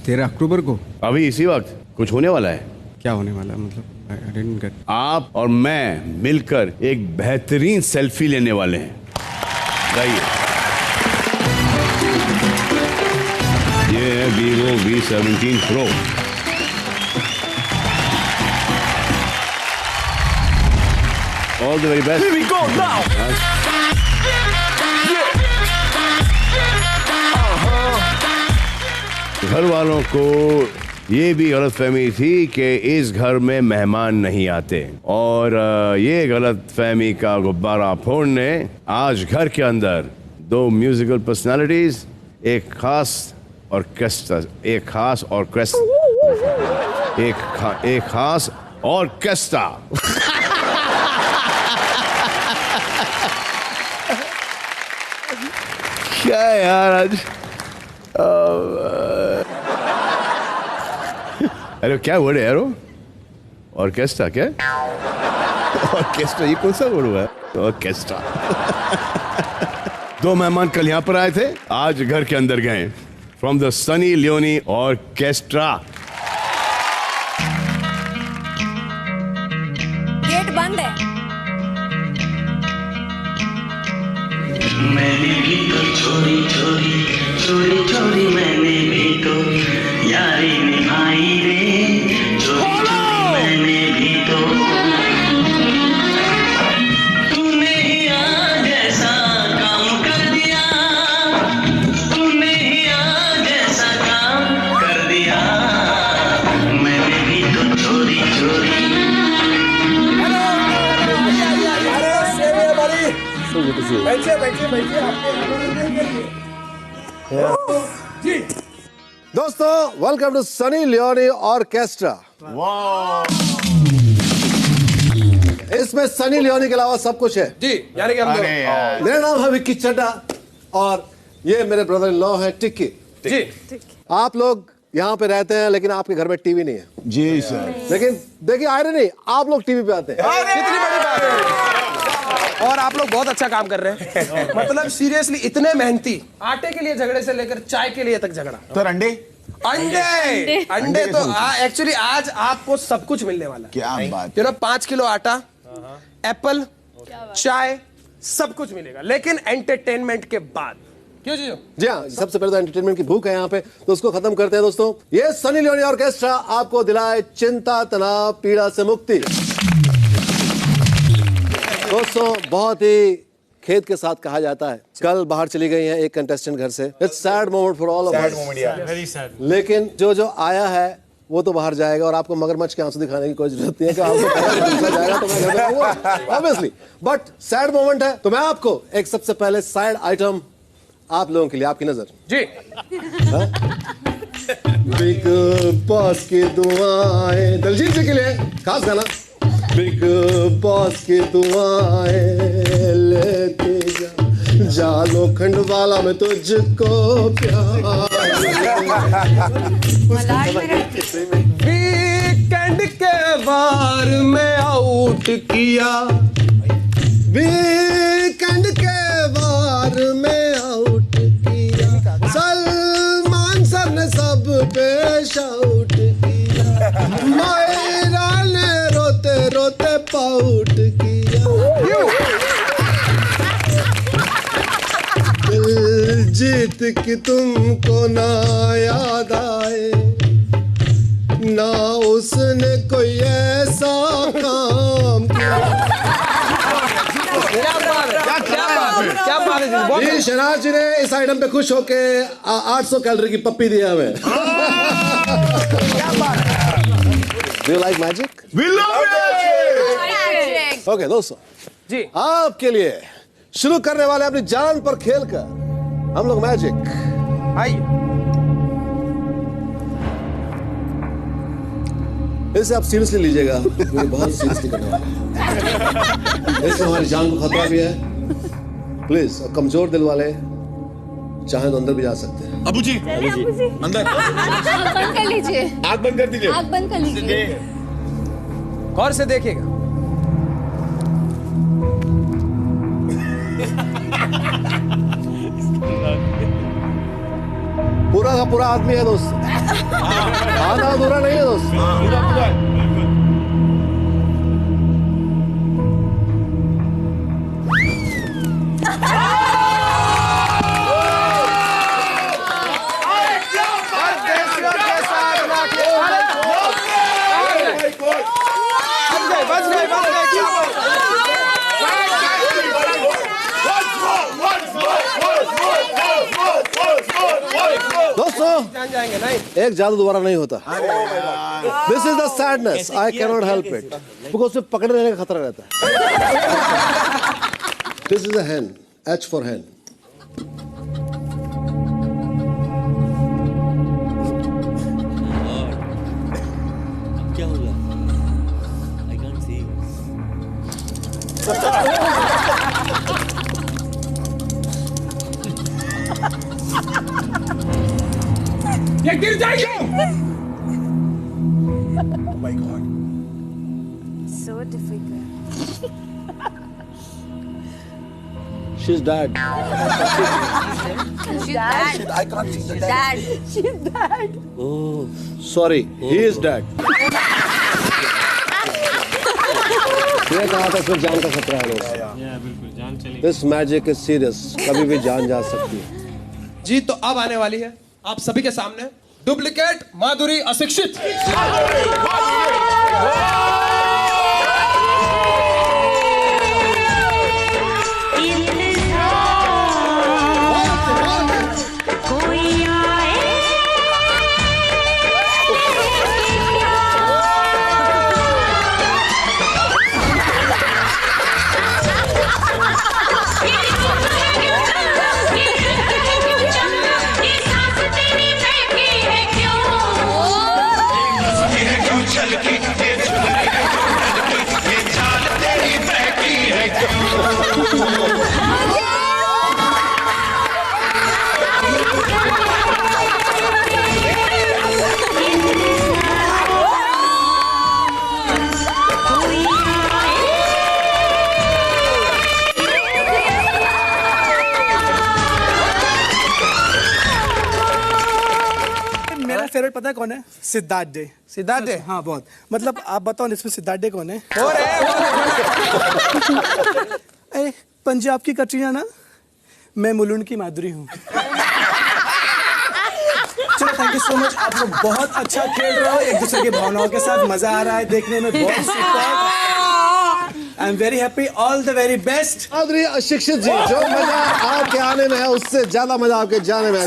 13 अक्टूबर को अभी इसी वक्त कुछ होने वाला है। क्या होने वाला है? मतलब I didn't get... आप और मैं मिलकर एक बेहतरीन सेल्फी लेने वाले हैं। जाइए, ये है Vivo V17 Pro। All the very best। Here we go now। घर वालों को ये भी गलतफहमी थी कि इस घर में मेहमान नहीं आते, और ये गलतफहमी का गुब्बारा फोड़ने आज घर के अंदर 2 म्यूजिकल पर्सनालिटीज, एक खास ऑर्केस्ट्रा, एक खास ऑर्केस्ट्रा क्या यार आज अरे क्या वर्ड है यार वो? ऑर्केस्ट्रा? क्या ऑर्केस्ट्रा? ये कौन सा वर्ड हुआ है? ऑर्केस्ट्रा। 2 मेहमान कल यहाँ पर आए थे, आज घर के अंदर गए। From the Sunny Leone orchestra. Gate बंद है। मैंने भी तो चोरी चोरी मैंने भी तो यारी निभाई रे, चोरी मैंने भी तो। तूने ही आज ऐसा काम कर दिया, तूने ही आज ऐसा काम कर दिया, मैंने भी तो चोरी चोरी। दोस्तों, welcome to Sunny Leone orchestra. इसमें सनी लियोनी के अलावा सब कुछ है जी, यानी कि हम लोग। मेरा नाम है विक्की चड्ढा और ये मेरे ब्रदर इन लॉ है टिक्की जी। आप लोग यहाँ पे रहते हैं लेकिन आपके घर में टीवी नहीं है। जी सर। लेकिन देखिए आयरनी, आप लोग टीवी पे आते हैं। कितनी बड़ी बात है। और आप लोग बहुत अच्छा काम कर रहे हैं। मतलब सीरियसली इतने मेहनती, आटे के लिए झगड़े से लेकर चाय के लिए तक झगड़ा। तो अंडे अंडे तो एक्चुअली आज आपको सब कुछ मिलने वाला है। क्या बात। 5 किलो आटा, एप्पल, चाय, सब कुछ मिलेगा, लेकिन एंटरटेनमेंट के बाद। क्यों जी? जी हाँ, सबसे पहले तो एंटरटेनमेंट की भूख है यहाँ पे, तो उसको खत्म करते हैं दोस्तों। ये सनी लियोनी ऑर्केस्ट्रा आपको दिलाए चिंता, तनाव, पीड़ा से मुक्ति। दोस्तों, बहुत ही खेद के साथ कहा जाता है, कल बाहर चली गई है एक कंटेस्टेंट घर से। It's sad moment for all of us, very sad. लेकिन जो आया है वो तो बाहर जाएगा, और आपको मगरमच्छ के आंसू दिखाने की कोई जरूरत नहीं है कि आपको दूसरा जाएगा तो मैं घर में आऊंगा, ऑब्वियसली। बट सैड मोमेंट है, तो मैं आपको एक सबसे पहले साइड आइटम आप लोगों के लिए, आपकी नजर जी। बिग बॉस की दुआएं, दलजीत जी के लिए खास गाना। बिग बॉस की दुआएं लेते जा लोखंड वाला मैं तुझको प्यार। वीकेंड के बार में आउट किया, वीकेंड के बार में आउट किया, सलमान सर ने सब पे शाउट किया, मायरा ने रोते रोते पाउट किया। दिल जीत की तुमको ना याद आए, ना उसने कोई ऐसा काम किया। क्या बात है जी, शहनाज जी ने इस आइटम पे खुश होके 800 कैलोरी की पप्पी दिया हमें। Do you like magic? We love it! Okay, दोस्तों जी, आपके लिए शुरू करने वाले अपनी जान पर खेलकर हम लोग मैजिक। आइए। इसे आप सीरियसली लीजिएगा, मुझे बहुत सीरियसली करना है। इससे हमारी जान को खतरा भी है। प्लीज, कमजोर दिल वाले चाहे तो अंदर भी जा सकते हैं। अबू जी अंदर आँख बंद कर लीजिए, आग बंद कर दीजिए। आँख बंद कर लीजिए। गौर से देखिएगा। पूरा का पूरा आदमी है दोस्त, आधा अधूरा नहीं है दोस्त। दोस्तों एक जादू दोबारा नहीं होता। This is the sadness, I cannot help it, because उसमें पकड़े रहने का खतरा रहता है। This is a hen, H for hen. क्या होगा? I can't see. ये गिर जाएगी। Oh my God. So difficult. She's dead. She's dead. I can't see the She's dead. She's dead. Oh, sorry, he is dead. ये कहा था इसमें जान का खतरा है दोस्त। बिल्कुल जान चली। This magic is serious, कभी भी जान जा सकती है। जी तो अब आने वाली है आप सभी के सामने डुप्लीकेट माधुरी अशिक्षित। मेरा फेवरेट पता है कौन है? सिद्धार्थ डे। सिद्धार्थ डे? हाँ बहुत, मतलब आप बताओ इसमें सिद्धार्थ डे कौन है? अरे पंजाब की कटरीना ना, मैं मुलुंड की माधुरी हूँ। चलो थैंक यू सो मच, आप लोग बहुत अच्छा खेल रहे हो, एक दूसरे की भावनाओं के साथ मजा आ रहा है देखने में, बहुत super. I am very happy, all the very best. Madhuri अशिक्षित जी, जो मजा आपके आने में है उससे ज्यादा मजा आपके जाने में है।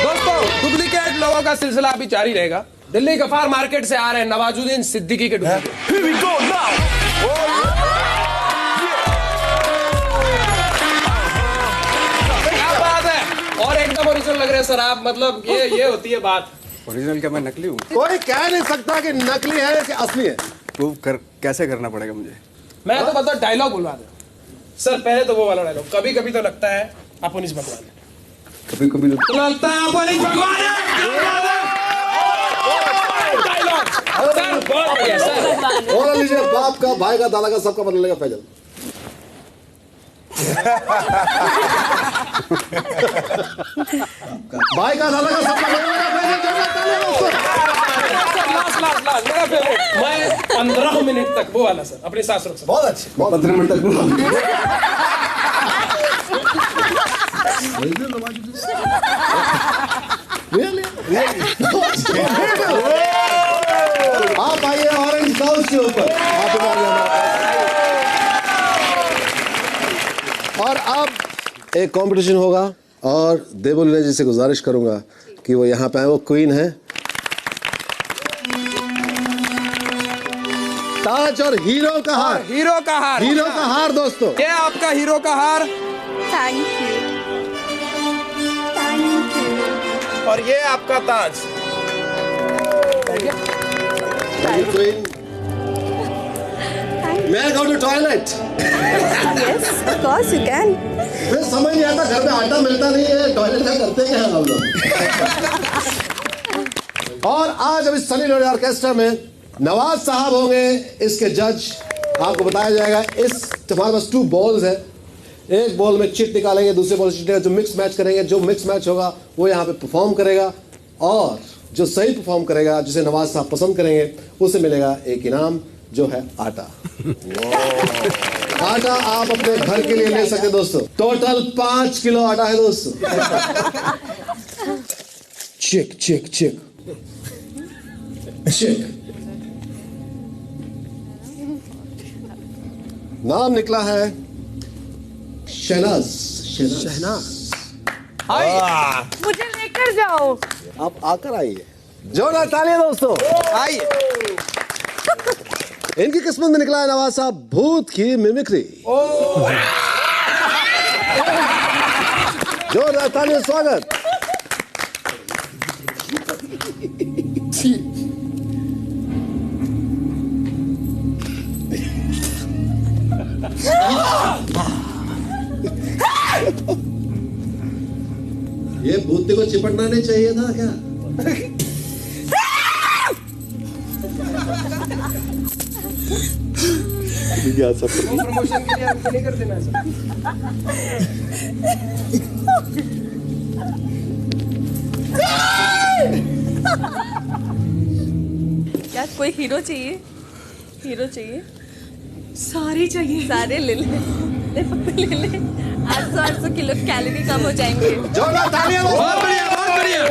दोस्तों डुप्लीकेट लोगों का सिलसिला अभी जारी रहेगा। दिल्ली गफार मार्केट से आ रहे हैं नवाजुद्दीन सिद्दीकी के डुप्लीकेट। क्या बात है, और एकदम ओरिजिनल लग रहे हैं सर आप, मतलब ये होती है बात। ओरिजिनल क्या मैं नकली हूँ? कोई कह नहीं सकता कि नकली है कि असली है। प्रूव कर कैसे करना पड़ेगा मुझे? मैं तो मतलब डायलॉग बुलवा दे सर, पहले तो वो वाला डायलॉग, कभी कभी तो लगता है अपुनिस भगवान है, कभी कभी तो लगता है अपुनिस भगवान है। डायलॉग सर बहुत बढ़िया सर। और लीजिए बाप का, भाई का, दादा का, सबका बदल लेगा फैजल। भाई का, दादा का, सबका बदल लेगा फैजल। लास्ट मेरा फेवरेट, मैं 15 मिनट तक वो वाला सर अपनी सास रख सकता। बहुत अच्छे, 15 मिनट तक। आप आइए ऑरेंज हाउस के ऊपर। और अब एक कंपटीशन होगा और देवोलीना जी से गुजारिश करूंगा कि वो यहाँ पे आए। वो क्वीन है। ताज और हीरो का हार। हीरो का हार। हीरो का हार दोस्तों। ये आपका हीरो का हार। Thank you, thank you. और ये आपका ताज। क्वीन, मैं go to toilet. Yes, of course you can. फिर समझ नहीं आता, घर में आटा मिलता नहीं है, टॉयलेट का करते क्या हम लोग। और आज अब इस सनी लियोनी ऑर्केस्ट्रा में नवाज साहब होंगे इसके जज। आपको बताया जाएगा इस हमारे पास 2 बॉल्स है, एक बॉल में चिट निकालेंगे, दूसरे बॉल से चिट निकालेंगे, जो मिक्स मैच करेंगे, जो मिक्स मैच होगा वो यहाँ पे परफॉर्म करेगा और जो सही परफॉर्म करेगा, जिसे नवाज साहब पसंद करेंगे, उसे मिलेगा एक इनाम जो है आटा। आटा आप अपने घर के लिए ले सकते दोस्तों। टोटल 5 किलो आटा है दोस्तों। Check check check check. नाम निकला है शहनाज। शहनाज मुझे लेकर जाओ। आप आकर आइए। जोरदार तालियां दोस्तों। आइए। इनकी किस्मत में निकला है नवाज साहब भूत की मिमिक्री। जोरदार तालियां स्वागत। ये भूत को चिपटना नहीं चाहिए था क्या? प्रमोशन के लिए हमको नहीं कर देना ऐसा। क्या कोई हीरो चाहिए? हीरो चाहिए? सारे चाहिए। सारे ले ले, ले ले 800 किलो कैलोरी कम हो जाएंगे। जोरदार तालियां। बहुत बढ़िया, बहुत बढ़िया।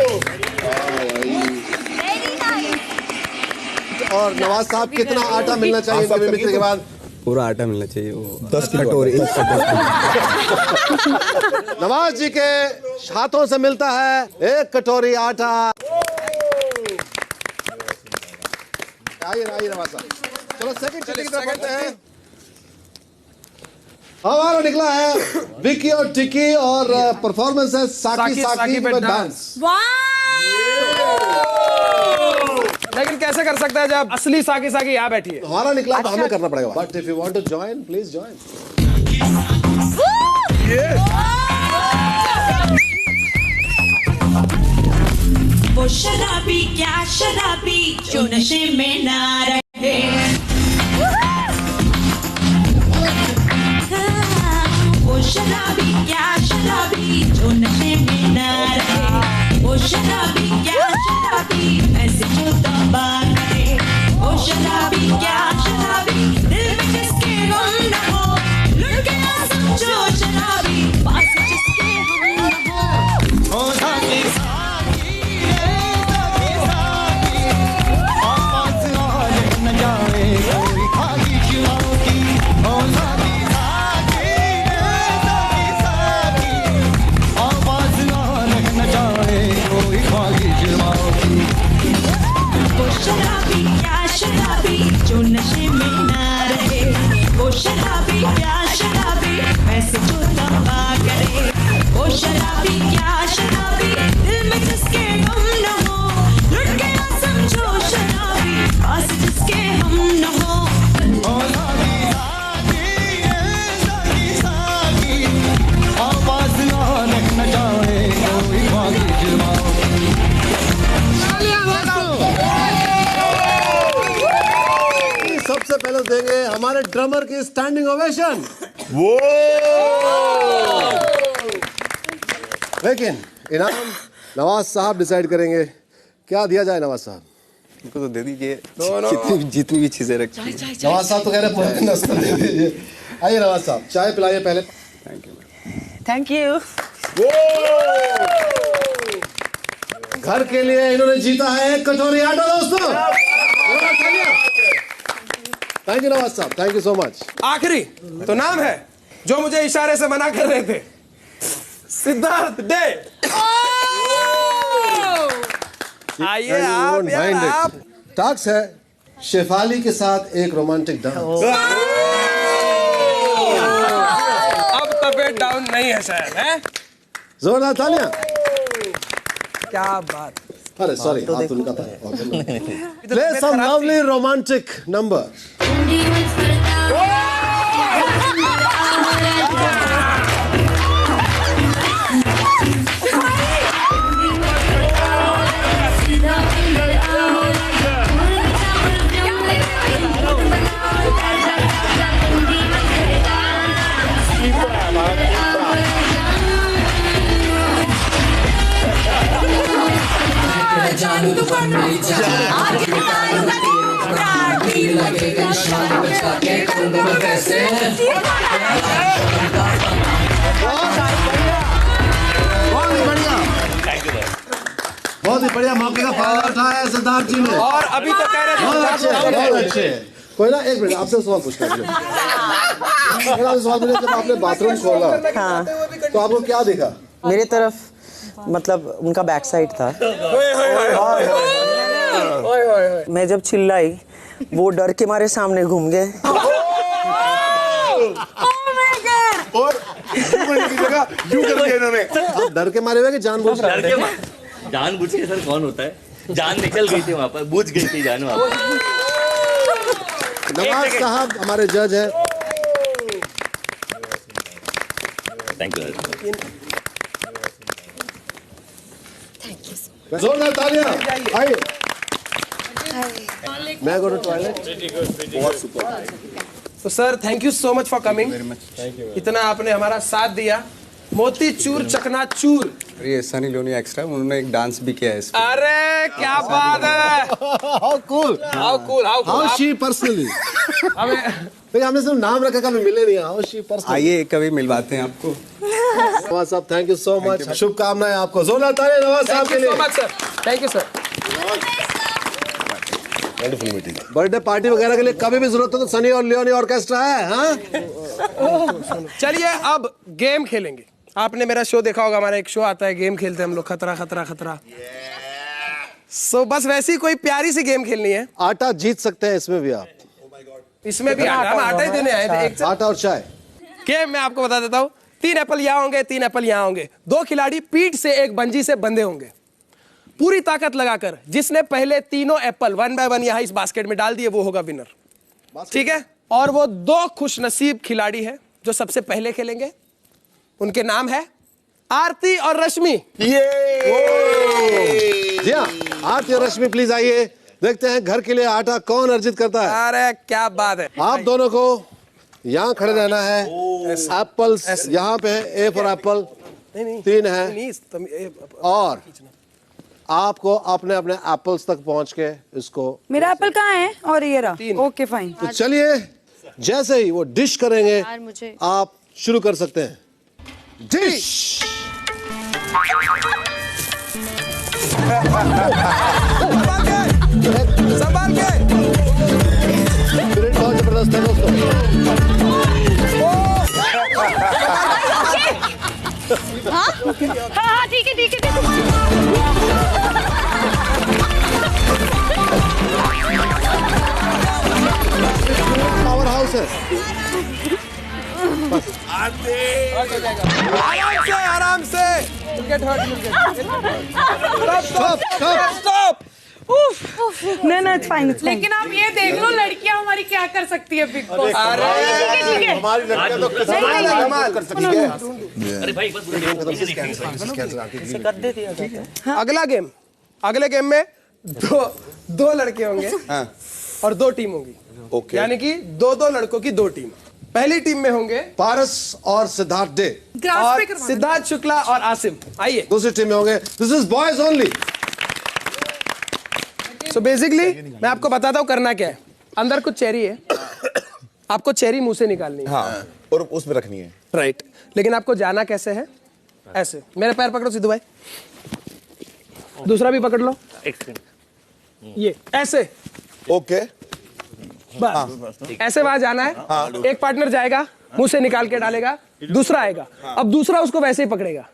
और नवाज साहब कितना आटा मिलना चाहिए इनकी मिमिक्री के बाद? पूरा आटा मिलना चाहिए वो 10 कटोरी। नवाज जी के हाथों से मिलता है 1 कटोरी आटा। आइए नवाज साहब। चलो सेकंड की तरफ बढ़ते हैं। हमारा निकला है विकी और टिकी और परफॉर्मेंस है साकी पे डांस। लेकिन कैसे कर सकता है जब असली साकी यहाँ बैठी है? हमारा निकला तो हमें करना पड़ेगा। But if you want to join please join. वो शराबी क्या शराबी जो नशे में ना रहे, वो शराबी क्या शराबी जो नशे में ना रहे, वो शराबी क्या शराबी ऐसे जो तौबा करे, वो शराबी क्या शराबी दिल में जिसके गम न हो, लुट गया समझो शराबी पास जिसके हम न हो। शराबी क्या शराबी जो नशे में ना रहे, वो शराबी क्या शराबी ऐसे जो तौबा करे, वो शराबी क्या शराबी दिल में जिसके गम न हो, लुट गया समझो शराबी पास जिसके हम न हो। सबसे पहले देंगे हमारे ड्रमर की स्टैंडिंग ओवेशन। वो लेकिन इनाम नवाज साहब डिसाइड करेंगे। क्या दिया जाए नवाज साहब? इनको तो दे दीजिए जितनी भी चीजें रखी हैं। नवाज साहब तो कह रहे हैं नाश्ता दे दीजिए। आइए नवाज साहब चाय पिलाइए पहले। Thank you. घर के लिए इन्होंने जीता है 1 कटोरी आटा दोस्तों। थैंक यू नवाज साहब, थैंक यू सो मच। आखिरी तो नाम है जो मुझे इशारे से मना कर रहे थे, सिद्धार्थ डे। आइए आप यार आप। टास्क है शेफाली के साथ एक रोमांटिक डांस। अब तबीयत डाउन नहीं है शायद, हैं? जोरदार तालियां। क्या बात। अरे सॉरी हाथ उनका था। Play some lovely romantic number. बहुत ही बढ़िया मौके का फायदा उठाया है सिद्धार्थ जी ने। और अभी तो कह रहे थे बहुत अच्छे। कोई ना, एक मिनट आपसे सवाल पूछना है। सवाल पूछा, जब आपने बाथरूम खोला तो आपको क्या दिखा? मेरे तरफ मतलब उनका बैक साइड था। मैं जब चिल्लाई वो डर के मारे सामने घूम गए। और की जगह यूं कर दिया इन्होंने। आप डर के मारे हुए कि जानबूझ के? जानबूझ के सर कौन होता है? जान निकल गई थी वहाँ पर, बुझ गई थी जान वहाँ पर। नवाज साहब हमारे जज हैं। Thank you. जोरदार तालियां। आइए। मैं गो टू टॉयलेट। बहुत सुपर। तो sir thank you so much for coming. इतना आपने हमारा साथ दिया। मोती चूर चकना चूर। ये सनी लियोनी एक्स्ट्रा, उन्होंने एक डांस भी किया है इसमें। अरे क्या बात है। How cool, how cool, how she personally. हमें हमने सिर्फ नाम रखा, कभी मिले नहीं। How she personally. आइए कभी मिलवाते हैं आपको। नवाज साहब थैंक यू सो मच। शुभकामनाएं आपको। जोरदार तालियां नवाज साहब के लिए। Thank you so much sir. Thank you sir. Wonderful meeting. Birthday party वगैरह के लिए कभी भी जरूरत हो तो सनी और लियोनी ऑर्केस्ट्रा है। हाँ चलिए अब गेम खेलेंगे। आपने मेरा शो देखा होगा, हमारा एक शो आता है, गेम खेलते हैं हम लोग, खतरा खतरा खतरा। सो बस वैसी कोई प्यारी सी गेम खेलनी है। आटा जीत सकते हैं इसमें भी आप। इसमें भी आटा, हम आटा ही देने आए थे। एक आटा और चाय। गेम मैं आपको बता देता हूँ। 3 एप्पल यहाँ होंगे, 3 एप्पल यहाँ होंगे। 2 खिलाड़ी पीठ से एक बंजी से बंधे होंगे। पूरी ताकत लगाकर जिसने पहले तीनों एप्पल 1 बाय 1 यहाँ इस बास्केट में डाल दिए वो होगा विनर। ठीक है। और वो 2 खुशनसीब खिलाड़ी हैं जो सबसे पहले खेलेंगे। उनके नाम है आरती और रश्मि। जी हाँ, आरती और रश्मि प्लीज आइए। देखते हैं घर के लिए आटा कौन अर्जित करता है। अरे क्या बात है। आप दोनों को यहाँ खड़े रहना है। एप्पल्स यहाँ पे है। ए फॉर एप्पल 3 है। और आपको अपने अपने एप्पल्स तक पहुंच के इसको। मेरा एप्पल कहाँ है? और ये रहा। Okay fine. तो चलिए जैसे ही वो डिश करेंगे आप शुरू कर सकते हैं। डिश। संभाल के। स्पिरिट बहुत जबरदस्त है दोस्तों। हाँ ठीक है ठीक है। पावर हाउस है। आराम से। स्टॉप। नहीं इट्स फाइन। लेकिन आप ये देख लो लड़कियां हमारी क्या कर सकती है बिग बॉस। ठीक है। हमारी लड़कियां तो कर सकती है। अरे भाई अगला गेम। अगले गेम में दो लड़के होंगे और 2 टीम होंगी। यानी कि 2 लड़कों की 2 टीम। पहली टीम में होंगे पारस और सिद्धार्थ डे और सिद्धार्थ शुक्ला और आसिम। आइए। दूसरी टीम में होंगे this is boys only. So basically मैं आपको बताता हूँ करना क्या है। अंदर कुछ चेरी है, आपको चेरी मुंह से निकालनी है। हाँ, और उसमें रखनी है। राइट। लेकिन आपको जाना कैसे है? ऐसे। मेरे पैर पकड़ो सिद्धू भाई। दूसरा भी पकड़ लो। ये ऐसे। ओके। बस ऐसे वहां जाना है। एक पार्टनर जाएगा, मुंह से निकाल के डालेगा, दूसरा आएगा। अब दूसरा उसको वैसे ही पकड़ेगा।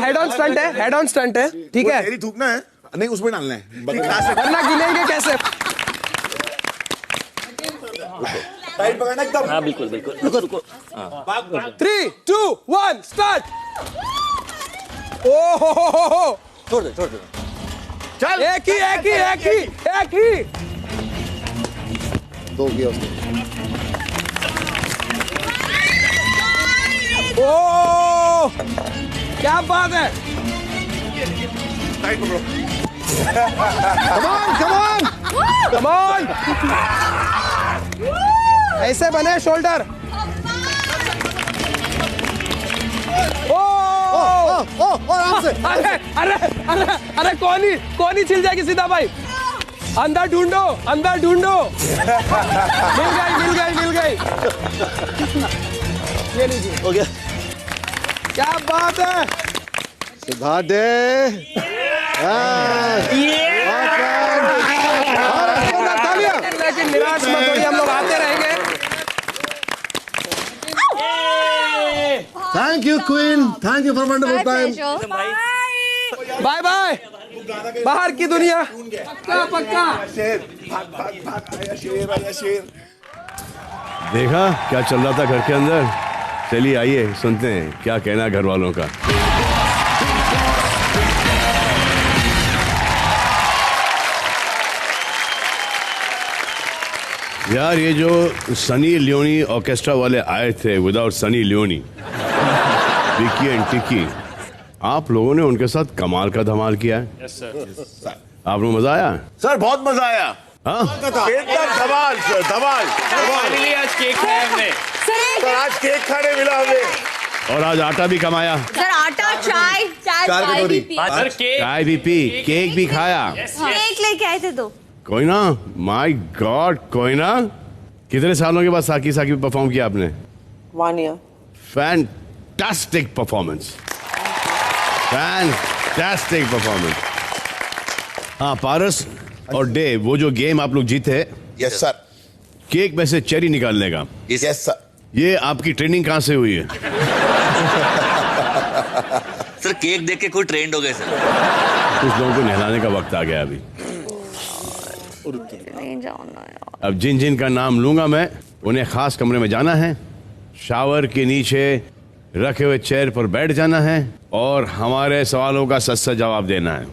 हेड ऑन स्टंट है, हेड ऑन स्टंट है। ठीक है। तेरी थूकना है नहीं, उसमें डालना है। वरना गिनेंगे कैसे? टाइट पकड़ना एकदम। हाँ बिल्कुल बिल्कुल। रुको रुको। 3, 2, 1 स्टार्ट। ओहो छोड़ दे। चल। एक ही 2 किया उसने। ओ क्या बात है। टाइट पकड़ो। Come on. ऐसे बने शोल्डर। ओ आराम से। अरे अरे अरे अरे कौन ही छिल जाएगी सीधा भाई। अंदर ढूंढो मिल गई। ये लीजिए, हो गया। क्या बात है। सिद्धार्थ डे। लेकिन निराश मत होइए, हम लोग आते रहेंगे। Thank you queen, thank you for wonderful time. Bye bye. बाहर की दुनिया पक्का। देखा क्या चल रहा था घर के अंदर। चलिए आइए सुनते हैं क्या कहना है घर वालों का। यार ये जो सनी लियोनी ऑर्केस्ट्रा वाले आए थे without Sunny Leone, Vicky and टिकी, आप लोगों ने उनके साथ कमाल का धमाल किया है। Yes sir. आप लोग मजा आया? सर बहुत मजा आया। हाँ एकदम धमाल सर, धमाल। आज केक खाया हमने सर, आज केक खाने मिला हमें। और आज आटा भी कमाया। सर आटा, चाय भी पी। सर केक, चाय भी पी, केक भी खाया। केक लेके आए थे तो। कोई ना, माय गॉड कोई ना। कितने सालों के बाद साकी साकी परफॉर्म किया आपने? 1 year। Fantastic performance, fantastic performance. हाँ पारस और डे, वो जो गेम आप लोग जीते। Yes sir. केक में से चेरी निकालने का। Yes sir. ये आपकी ट्रेनिंग कहाँ से हुई है? सर केक देख के कोई ट्रेंड हो गए सर। कुछ लोगों को नहलाने का वक्त आ गया अभी। नहीं जाना यार। अब जिन जिन का नाम लूंगा मैं, उन्हें खास कमरे में जाना है, शावर के नीचे रखे हुए चेयर पर बैठ जाना है और हमारे सवालों का सच सच जवाब देना है।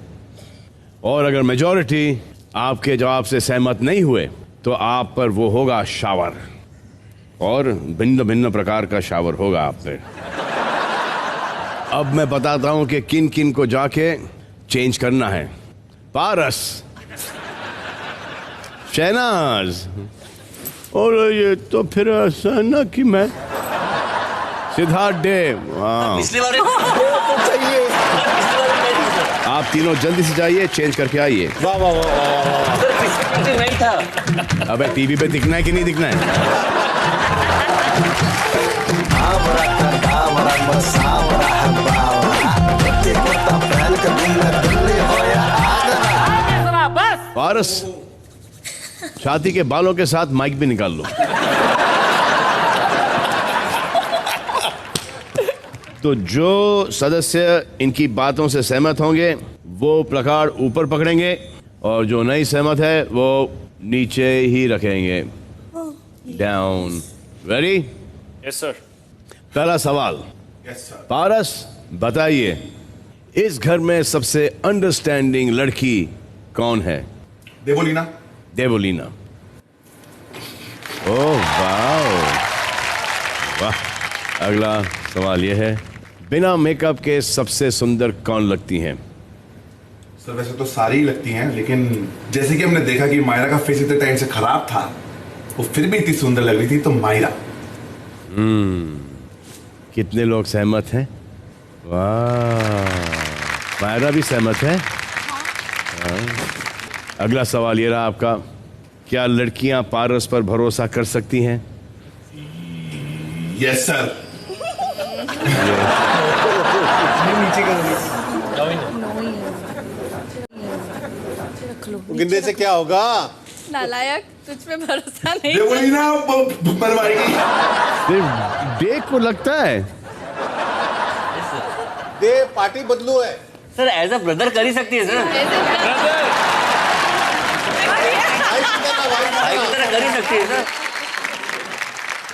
और अगर मेजॉरिटी आपके जवाब से सहमत नहीं हुए तो आप पर वो होगा शावर, और भिन्न भिन्न प्रकार का शावर होगा आप पे। अब मैं बताता हूं कि किन किन को जाके चेंज करना है। पारस, शहनाज, और ये तो फिर ऐसा ना कि मैं सिद्धार्थ डे। पिछली बार आप तीनों जल्दी से जाइए, चेंज करके आइए। वाह वाह वाह। सर पिछली नहीं था। अबे टीवी पे दिखना है कि नहीं दिखना है? पारस, शादी के बालों के साथ माइक भी निकाल लो। तो जो सदस्य इनकी बातों से सहमत होंगे वो प्लकार्ड ऊपर पकड़ेंगे, और जो नहीं सहमत है वो नीचे ही रखेंगे, डाउन। रेडी? Yes sir. पहला सवाल। पारस बताइए, इस घर में सबसे अंडरस्टैंडिंग लड़की कौन है? देवोलीना। देवोलीना। ओह वाह वाह। अगला सवाल यह है, बिना मेकअप के सबसे सुंदर कौन लगती हैं? सर वैसे तो सारी ही लगती हैं, लेकिन जैसे कि हमने देखा कि मायरा का फेस इतने टाइम से खराब था, वो फिर भी इतनी सुंदर लग रही थी, तो मायरा। कितने लोग सहमत हैं? वाह, मायरा भी सहमत है। अगला सवाल ये रहा आपका, क्या लड़कियां पारस पर भरोसा कर सकती हैं? Yes sir. गिनने से क्या होगा? नालायक, तुझ पे भरोसा नहीं। देवोलीना मरवाएगी। देख को लगता है दे पार्टी बदलू है। सर एज अ ब्रदर कर ही सकती है सर। कर ही सकती है सर।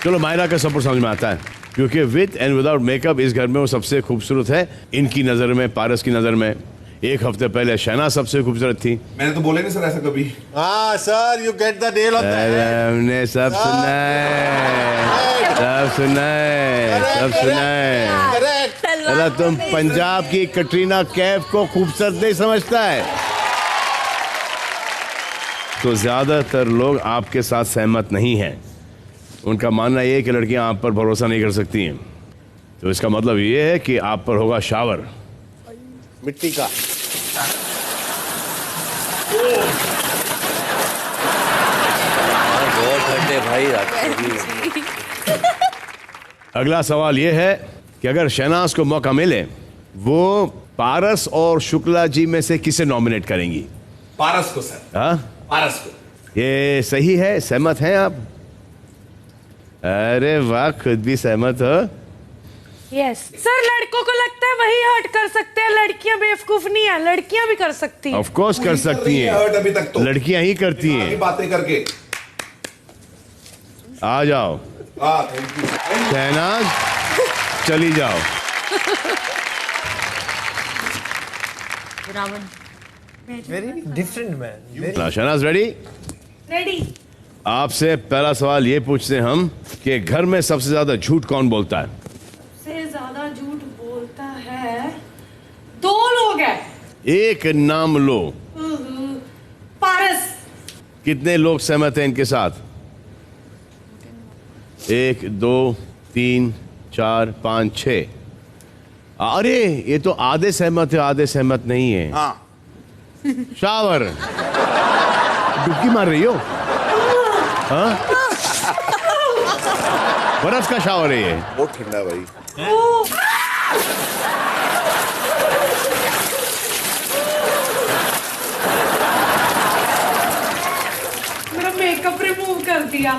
चलो मायरा का सपोर्ट समझ में आता है, क्योंकि विद एंड विदाउट मेकअप इस घर में वो सबसे खूबसूरत है इनकी नजर में, पारस की नजर में। एक हफ्ते पहले शहनाज सबसे खूबसूरत थी। मैंने तो बोला नहीं सर ऐसा कभी। हाँ sir, you get the nail on the head. हमने सब सुना है, सब सुना है, सब सुना है। अरे तुम पंजाब की कटरीना कैफ को खूबसूरत नहीं समझता है? तो ज्यादातर लोग आपके साथ सहमत नहीं हैं। उनका मानना यह है कि लड़कियां आप पर भरोसा नहीं कर सकती हैं। तो इसका मतलब ये है कि आप पर होगा शावर। मिट्टी का। बहुत ठंडे भाई रात। अगला सवाल यह है कि अगर शहनाज को मौका मिले वो पारस और शुक्ला जी में से किसे नॉमिनेट करेंगी? पारस को सर। हाँ, पारस को। ये सही है, सहमत हैं आप? अरे वाह, खुद भी सहमत हो। यस सर, लड़कों को लगता है वही हर्ट कर सकते हैं, लड़कियां बेवकूफ नहीं है, लड़कियां भी कर सकती हैं। ऑफ कोर्स कर सकती हर्ट अभी तक तो हैं, लड़कियां ही करती हैं। बातें करके आ जाओ थैंक यू शहनाज, चली जाओ। Very different man. Shehnaaz ready? Ready. आपसे पहला सवाल ये पूछते हैं हम कि घर में सबसे ज्यादा झूठ कौन बोलता है? से ज्यादा झूठ बोलता है, दो लोग हैं। एक नाम लो। पारस। कितने लोग सहमत हैं इनके साथ? 1 2 3 4 5 6। अरे ये तो आधे सहमत है, आधे सहमत नहीं है। हाँ। शावर, डुबकी मार रही हो? हाँ? बर्फ का शावर है ये। बहुत ठंडा भाई। मेरा मेकअप रिमूव कर दिया,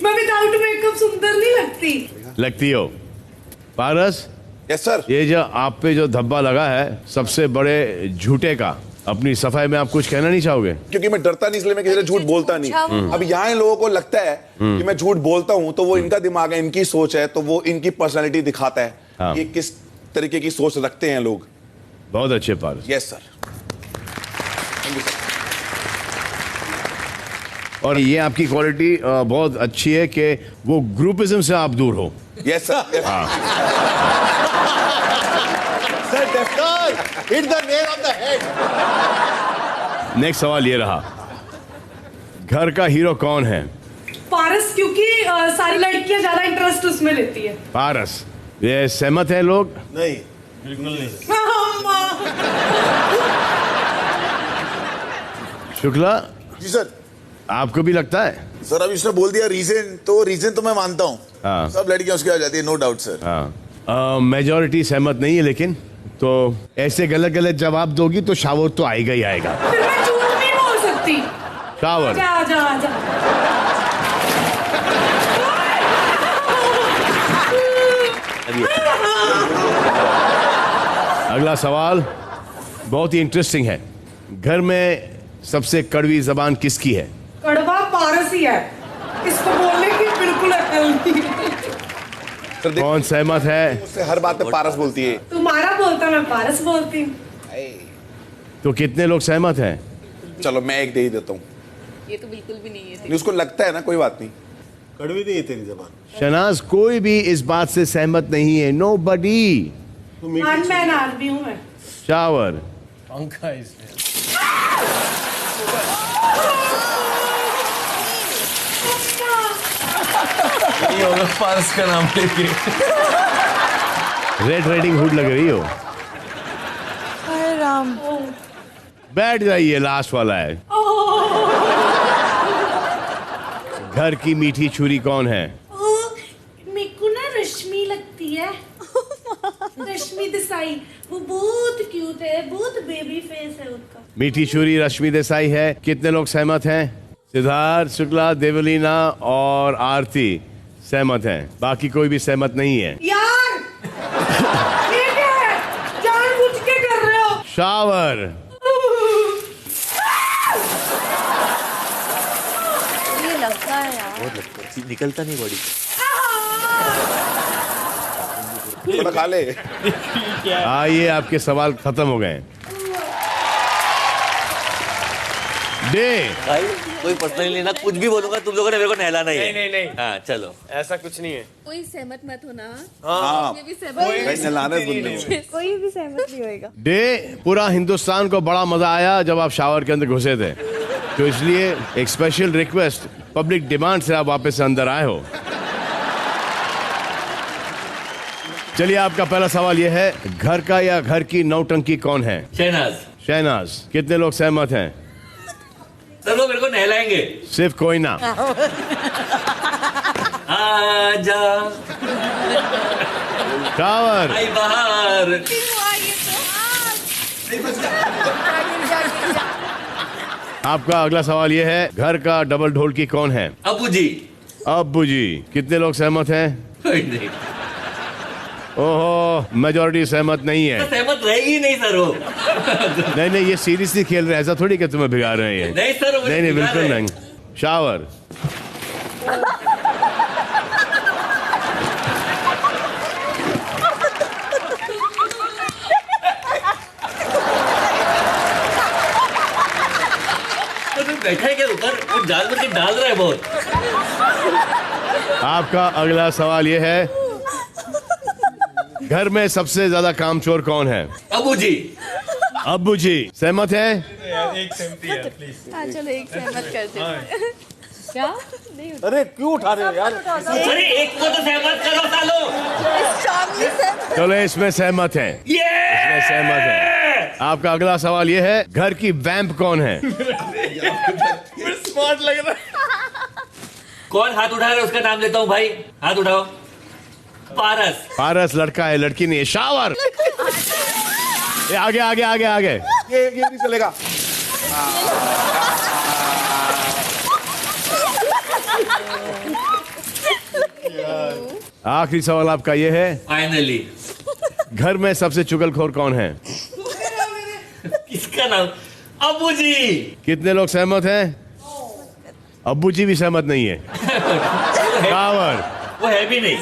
मैं विदाउट मेकअप सुंदर नहीं लगती। लगती हो। पारस, यस सर। ये जो आप पे जो धब्बा लगा है सबसे बड़े झूठे का, अपनी सफाई में आप कुछ कहना नहीं चाहोगे? क्योंकि मैं डरता नहीं, इसलिए मैं किसी से झूठ बोलता नहीं। अब यहाँ लोगों को लगता है कि मैं झूठ बोलता हूँ, तो वो इनका दिमाग है, इनकी सोच है, तो वो इनकी पर्सनालिटी दिखाता है कि किस तरीके की सोच रखते हैं लोग। बहुत अच्छे पारस। Yes sir. और ये आपकी क्वालिटी बहुत अच्छी है कि वो ग्रुपिज्म से आप दूर हो। Yes sir. Sir definitely hit the nail on the head. Next सवाल ये रहा, घर का हीरो कौन है? पारस, क्योंकि सारी लड़कियां ज्यादा इंटरेस्ट उसमें लेती है। पारस, ये सहमत है लोग? नहीं, बिल्कुल नहीं। शुक्ला जी सर। आपको भी लगता है? सर अभी उसने बोल दिया रीजन, तो रीजन तो मैं मानता हूँ। हाँ। सब लड़कियां उसके आ जाती है, नो डाउट सर। हाँ, मेजॉरिटी सहमत नहीं है, लेकिन तो ऐसे गलत गलत जवाब दोगी तो शावर तो आएगा ही आएगा। फिर मैं झूठ नहीं बोल सकती। शावर। जा जा जा। अगला सवाल बहुत ही इंटरेस्टिंग है। घर में सबसे कड़वी जबान किसकी है? कड़वा पारस ही है, इसको बोलने की बिल्कुल अकल नहीं। कौन सहमत है? उससे हर बात पे पारस बोलती है। तुम्हारा बोलता, मैं पारस बोलती हूँ। तो कितने लोग सहमत हैं? चलो मैं एक दे ही देता हूँ। ये तो बिल्कुल भी नहीं है। उसको लगता है ना, कोई बात नहीं। कड़वी नहीं है तेरी जबान। शहनाज, कोई भी इस बात से सहमत नहीं है। नो बडी। मैन आदमी हूँ मैं। शावर। पंखा इसमें। नहीं होगा पारस का नाम लेके। रेड राइडिंग हुड लग रही हो। हाय राम। बैठ जाइए, लास्ट वाला है। घर की मीठी छुरी कौन है? मेरे को ना रश्मि लगती है। रश्मि देसाई, वो बहुत क्यूट है, बहुत बेबी फेस है उनका। मीठी छुरी रश्मि देसाई है। कितने लोग सहमत हैं? सिद्धार्थ, शुक्ला, देवलीना और आरती सहमत हैं। बाकी कोई भी सहमत नहीं है। यार ये क्या है, जानबूझ के कर रहे हो। शावर। ये लगता है यार, बहुत लगता है, निकलता नहीं बॉडी। थोड़ा खा ले। आइए, आपके सवाल खत्म हो गए। डे भाई कोई पर्सनली लेना, कुछ भी बोलूंगा तुम लोगों ने मेरे को नहलाना ही है। नहीं। हाँ चलो, ऐसा कुछ नहीं है। कोई सहमत मत होना। हाँ, इसमें भी सहमत कोई भी सहमत नहीं होएगा। डे पूरा हिंदुस्तान को बड़ा मजा आया जब आप शावर के अंदर घुसे थे, तो इसलिए एक स्पेशल रिक्वेस्ट, पब्लिक डिमांड से आप वापस अंदर आए हो। चलिए आपका पहला सवाल यह है, घर का या घर की नौटंकी कौन है? शहनाज। शहनाज। कितने लोग सहमत हैं? सर वो मेरे को नहलाएंगे। सिर्फ कोई ना। आजा टावर। आई बाहर। आपका अगला सवाल यह है, घर का डबल ढोलकी कौन है? अबू जी। अब्बू जी। कितने लोग सहमत हैं? कोई नहीं। ओहो, मेजॉरिटी सहमत नहीं है। सहमत रहेगी नहीं सर वो। नहीं, ये सीरियसली खेल रहे हैं, ऐसा थोड़ी कि तुम्हें भिगा रहे हैं। नहीं सर, नहीं, बिल्कुल नहीं। शावर। बैठा है क्या ऊपर? वो जाल भर के डाल रहा है बहुत। आपका अगला सवाल यह है, घर में सबसे ज्यादा कामचोर कौन है? अबू जी। अब्बू जी। सहमत है? एक सहमति है प्लीज। हाँ चलो एक सहमत कर दे। क्या? अरे क्यों उठा रहे हो यार? अरे एक को तो सहमत करो सालो। चलो इसमें सहमत है। इसमें सहमत है। आपका अगला सवाल यह है, घर की वैम्प कौन है? स्मार्ट लग रहा है। कौन हाथ उठा रहा है उसका नाम लेता हूँ भाई, हाथ उठाओ। पारस। पारस लड़का है, लड़की नहीं है। शावर। ये आगे आगे आगे आगे। ये नहीं चलेगा। आखिरी सवाल आपका ये है, फाइनली घर में सबसे चुगलखोर कौन है? किसका नाम? अबू जी। कितने लोग सहमत हैं? अब्बू जी भी सहमत नहीं है। टावर। वो है भी नहीं।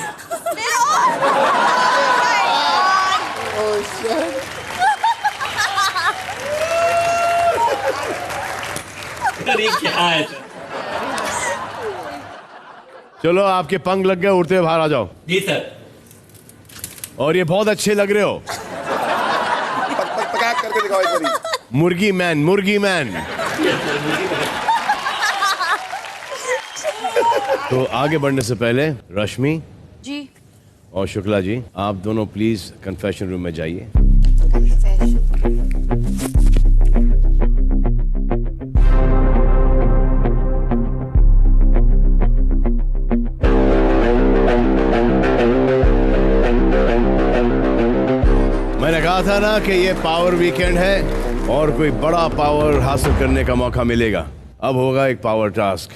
ये क्या है? चलो आपके पंख लग गए, उड़ते हुए बाहर आ जाओ। जी सर। और ये बहुत अच्छे लग रहे हो। पकाक करके दिखाओ एक बारी। मुर्गी मैन, मुर्गी मैन। तो आगे बढ़ने से पहले रश्मि जी और शुक्ला जी, आप दोनों प्लीज कन्फेशन रूम में जाइए। मैंने कहा था ना कि ये पावर वीकेंड है और कोई बड़ा पावर हासिल करने का मौका मिलेगा। अब होगा एक पावर टास्क।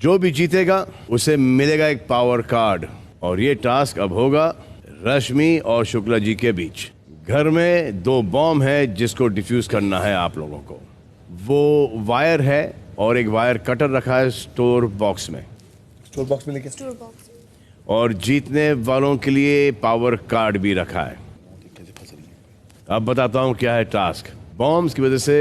जो भी जीतेगा उसे मिलेगा एक पावर कार्ड, और ये टास्क अब होगा रश्मि और शुक्ला जी के बीच। घर में 2 बॉम्ब है जिसको डिफ्यूज करना है आप लोगों को। वो वायर है और एक वायर कटर रखा है स्टोर बॉक्स में। स्टोर बॉक्स में लेके और जीतने वालों के लिए पावर कार्ड भी रखा है। अब बताता हूँ क्या है टास्क। बॉम्ब्स की वजह से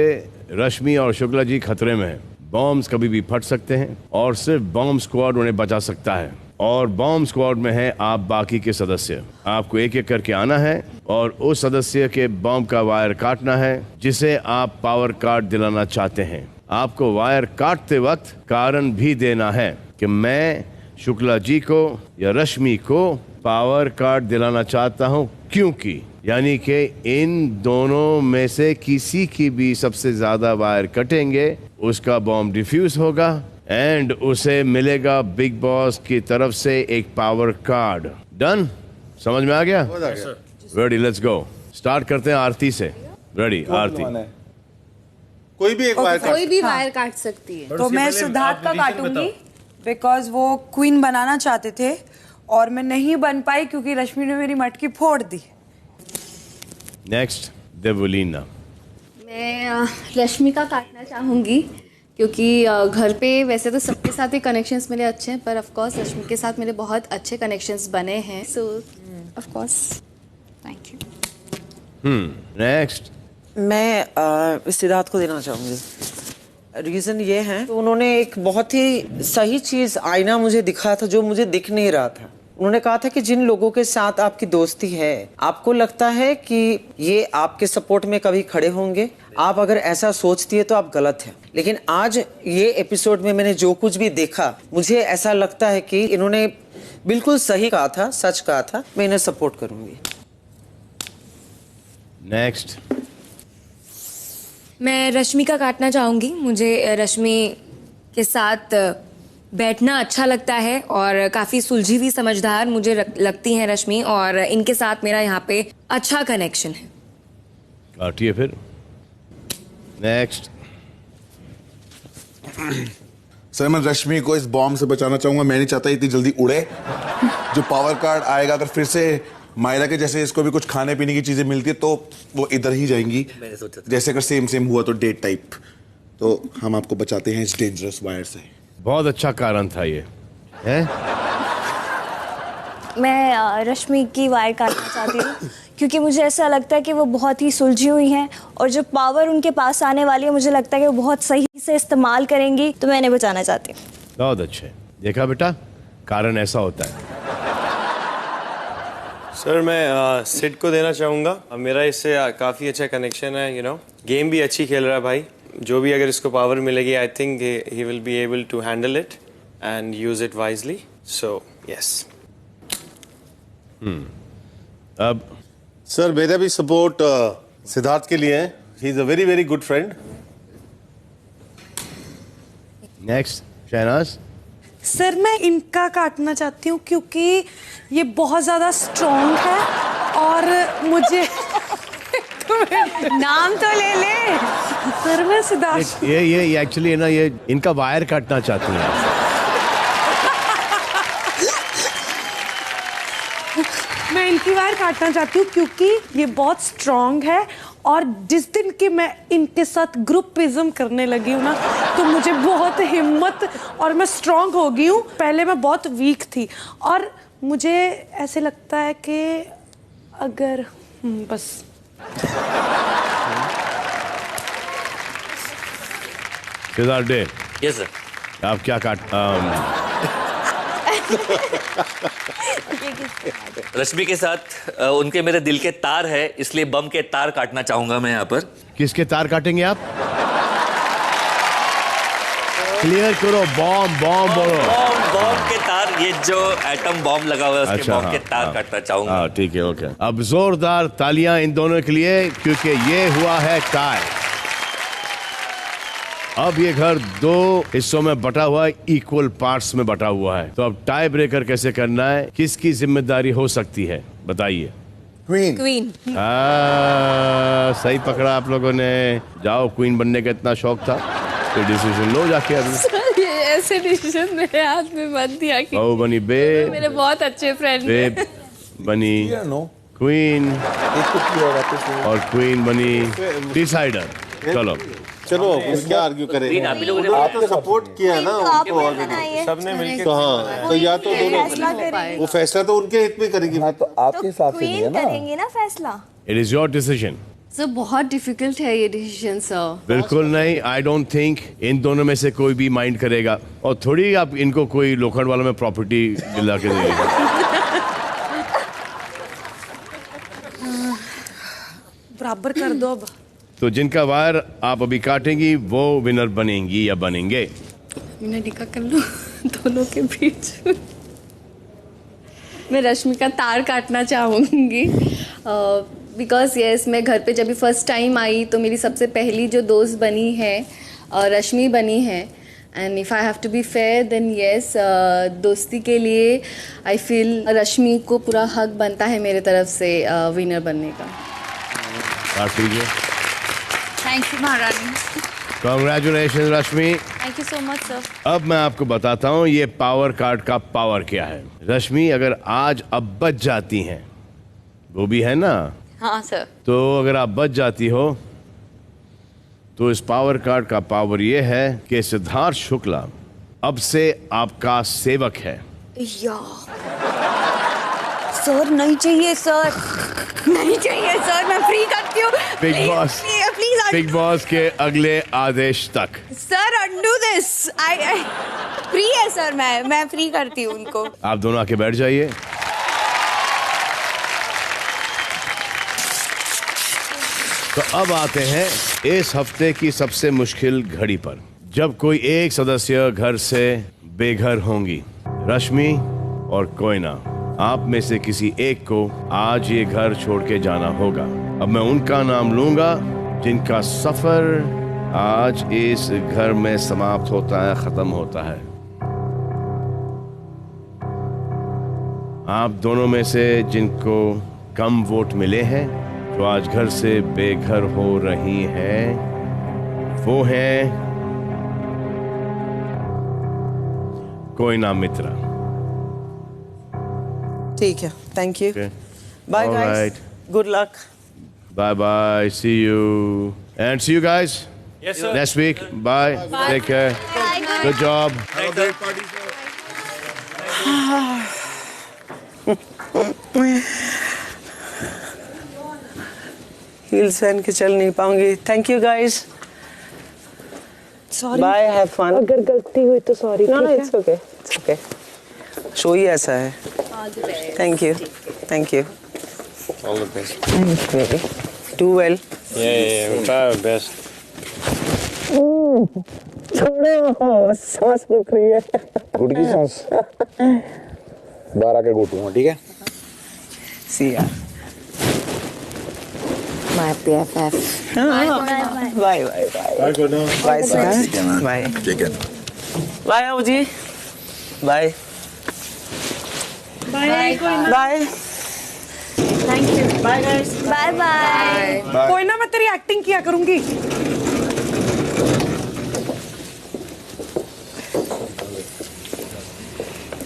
रश्मि और शुक्ला जी खतरे में हैं। बॉम्ब्स कभी भी फट सकते हैं और सिर्फ बॉम्ब स्क्वाड उन्हें बचा सकता है। और बॉम्ब स्क्वाड में हैं आप बाकी के सदस्य। आपको एक एक करके आना है और उस सदस्य के बॉम्ब का वायर काटना है जिसे आप पावर कार्ड दिलाना चाहते हैं। आपको वायर काटते वक्त कारण भी देना है कि मैं शुक्ला जी को या रश्मि को पावर कार्ड दिलाना चाहता हूँ क्योंकि, यानी कि इन दोनों में से किसी की भी सबसे ज्यादा वायर कटेंगे उसका बॉम्ब डिफ्यूज होगा एंड उसे मिलेगा बिग बॉस की तरफ से एक पावर कार्ड। डन? समझ में आ गया? Ready, let's go. स्टार्ट करते हैं आरती से। रेडी? आरती। कोई भी एक वायर काट, कोई भी वायर काट सकती है। तो मैं सिद्धार्थ का काटूंगी बिकॉज वो क्वीन बनाना चाहते थे और मैं नहीं बन पाई क्योंकि रश्मि ने मेरी मटकी फोड़ दी। नेक्स्ट देवलीना। मैं रश्मि का काटना चाहूँगी क्योंकि घर पे वैसे तो सबके साथ ही कनेक्शंस मेरे अच्छे हैं, पर ऑफ कोर्स रश्मि के साथ मेरे बहुत अच्छे कनेक्शंस बने हैं, सो of course thank you. Next. मैं सिद्धार्थ को देना चाहूँगी। रीज़न ये है तो उन्होंने एक बहुत ही सही चीज़ आईना मुझे दिखाया था जो मुझे दिख नहीं रहा था। उन्होंने कहा था कि जिन लोगों के साथ आपकी दोस्ती है आपको लगता है कि ये आपके सपोर्ट में कभी खड़े होंगे, आप अगर ऐसा सोचती है तो आप गलत हैं। लेकिन आज ये एपिसोड में मैंने जो कुछ भी देखा मुझे ऐसा लगता है कि इन्होंने बिल्कुल सही कहा था, सच कहा था। मैं इन्हें सपोर्ट करूंगी। नेक्स्ट। मैं रश्मि का काटना चाहूँगी। मुझे रश्मि के साथ बैठना अच्छा लगता है और काफ़ी सुलझी हुई समझदार मुझे लगती हैं रश्मि, और इनके साथ मेरा यहाँ पे अच्छा कनेक्शन है। काटिए फिर। नेक्स्ट। सर मैं रश्मि को इस बॉम्ब से बचाना चाहूंगा। मैं नहीं चाहता इतनी जल्दी उड़े। जो पावर कार्ड आएगा, अगर फिर से मायरा के जैसे इसको भी कुछ खाने पीने की चीजें मिलती है तो वो इधर ही जाएंगी। जैसे अगर सेम हुआ तो डेट टाइप, तो हम आपको बचाते हैं इस डेंजरस वायर से। बहुत अच्छा कारण था ये है। मैं रश्मि की वायर काटना चाहती हूँ क्योंकि मुझे ऐसा लगता है कि वो बहुत ही सुलझी हुई हैं और जो पावर उनके पास आने वाली है मुझे लगता है कि वो बहुत सही से इस्तेमाल करेंगी, तो मैं इन्हें बचाना चाहती हूँ। बहुत अच्छे। देखा बेटा, कारण ऐसा होता है। सर मैं सिड को देना चाहूँगा। मेरा इससे काफ़ी अच्छा कनेक्शन है, यू नो। गेम भी अच्छी खेल रहा है भाई। जो भी अगर इसको पावर मिलेगी, I think he will be able to handle it and use it wisely. So yes. अब सर मेरा भी सपोर्ट सिद्धार्थ के लिए है। He is a very very good friend. Next Shehnaaz. Sir मैं इनका काटना चाहती हूँ क्योंकि ये बहुत ज़्यादा स्ट्रॉन्ग है और मुझे नाम तो ले ले। सर मैं सिद्धार्थ। ये एक्चुअली है ना, ये इनका वायर काटना चाहती हैं। मैं इनकी वायर काटना चाहती हूँ क्योंकि ये बहुत स्ट्रॉन्ग है और जिस दिन की मैं इनके साथ ग्रुपिज्म करने लगी हूँ ना, तो मुझे बहुत हिम्मत और मैं स्ट्रॉन्ग हो गई हूँ। पहले मैं बहुत वीक थी और मुझे ऐसे लगता है कि अगर बस सिद्धार्थ डे। Yes sir. आप क्या रश्मि के साथ उनके मेरे दिल के तार है, इसलिए बम के तार काटना चाहूंगा मैं यहाँ पर। किसके तार काटेंगे आप? क्लियर करो। बॉम्ब बोलो। बॉम्ब के तार, ये जो एटम बॉम्ब लगा हुआ है उसके अच्छा, बॉम्ब के तार काटना चाहूंगा। हाँ ठीक है, ओके। अब जोरदार तालियां इन दोनों के लिए क्योंकि ये हुआ है टाई। अब ये घर दो हिस्सों में बटा हुआ है, इक्वल पार्ट्स में बटा हुआ है। तो अब टाई ब्रेकर कैसे करना है, किसकी जिम्मेदारी हो सकती है, बताइए। क्वीन। सही पकड़ा आप लोगों ने। जाओ, क्वीन बनने का इतना शौक था तो डिसीजन लो जाके अभी। सर ये ऐसे डिसीजन मेरे हाथ में मत दिया कि बहू बनी बे, मेरे बहुत अच्छे फ्रेंड बे बनी क्वीन और क्वीन बनी डिसाइडर। चलो क्या आर्ग्यू करें? आपने सपोर्ट किया है ना उनको ऑलरेडी, सबने मिलकर। तो हाँ, तो या तो दोनों वो फैसला तो उनके हित में करेंगी। तो आपके हिसाब से क्वीन करेंगे ना फैसला। It is your decision. Sir बहुत डिफिकल्ट है ये डिसीजन सर। बिल्कुल नहीं, आई डोंट थिंक इन दोनों में से कोई भी माइंड करेगा और थोड़ी आप इनको कोई लोखंड वाला में प्रॉपर्टी दिला के देगा। बराबर कर दो अब। तो जिनका वायर आप अभी काटेंगी वो विनर बनेंगी या बनेंगे? मैंने डिका कर लो दोनों के बीच। मैं रश्मि का तार काटना चाहूँगी बिकॉज यस, मैं घर पे जब भी फर्स्ट टाइम आई तो मेरी सबसे पहली जो दोस्त बनी है रश्मि बनी है। And if I have to be fair then yes, दोस्ती के लिए आई फील रश्मि को पूरा हक बनता है मेरे तरफ से विनर बनने का। थैंक यू महारानी। Congratulation Rashmi. Thank you so much sir. अब मैं आपको बताता हूँ ये पावर कार्ड का पावर क्या है। रश्मि अगर आज अब बच जाती हैं, वो भी है ना, हाँ सर, तो अगर आप बच जाती हो तो इस पावर कार्ड का पावर ये है कि सिद्धार्थ शुक्ला अब से आपका सेवक है। या सर नहीं चाहिए सर, नहीं चाहिए सर, मैं फ्री करती हूँ। बिग बॉस के अगले आदेश तक। Sir undo this. I free है सर, मैं फ्री करती हूँ उनको। आप दोनों आके बैठ जाइए। तो अब आते हैं इस हफ्ते की सबसे मुश्किल घड़ी पर, जब कोई एक सदस्य घर से बेघर होंगी। रश्मि और कोयना, आप में से किसी एक को आज ये घर छोड़ के जाना होगा। अब मैं उनका नाम लूंगा जिनका सफर आज इस घर में समाप्त होता है, खत्म होता है। आप दोनों में से जिनको कम वोट मिले हैं, जो आज घर से बेघर हो रही हैं, वो हैं कोयना मित्रा। ठीक है, thank you, bye All guys, right. Good luck, Bye bye. See you. And see you guys. Yes, sir. Next week. Bye. Bye. Take care. Good job. Have a great party, sir. Heels पहन के चल नहीं पाऊंगी। Thank you guys, sorry, bye, have fun. अगर गलती हुई तो sorry. No no, it's okay, it's okay. Show ही ऐसा है। Thank you, thank you. All the best. Maybe. Do well. Yeah, we'll try our best. छोड़ो, सांस रुक रही है। घुट की सांस बाहर आके घुटूंगा, ठीक है? See ya. My BFF. Bye bye bye. Bye sir. Bye. ठीक है। Bye Abuji. Bye. Bye Bye. Thank you, bye guys, bye bye. कोई ना, मैं तेरी एक्टिंग किया करूंगी।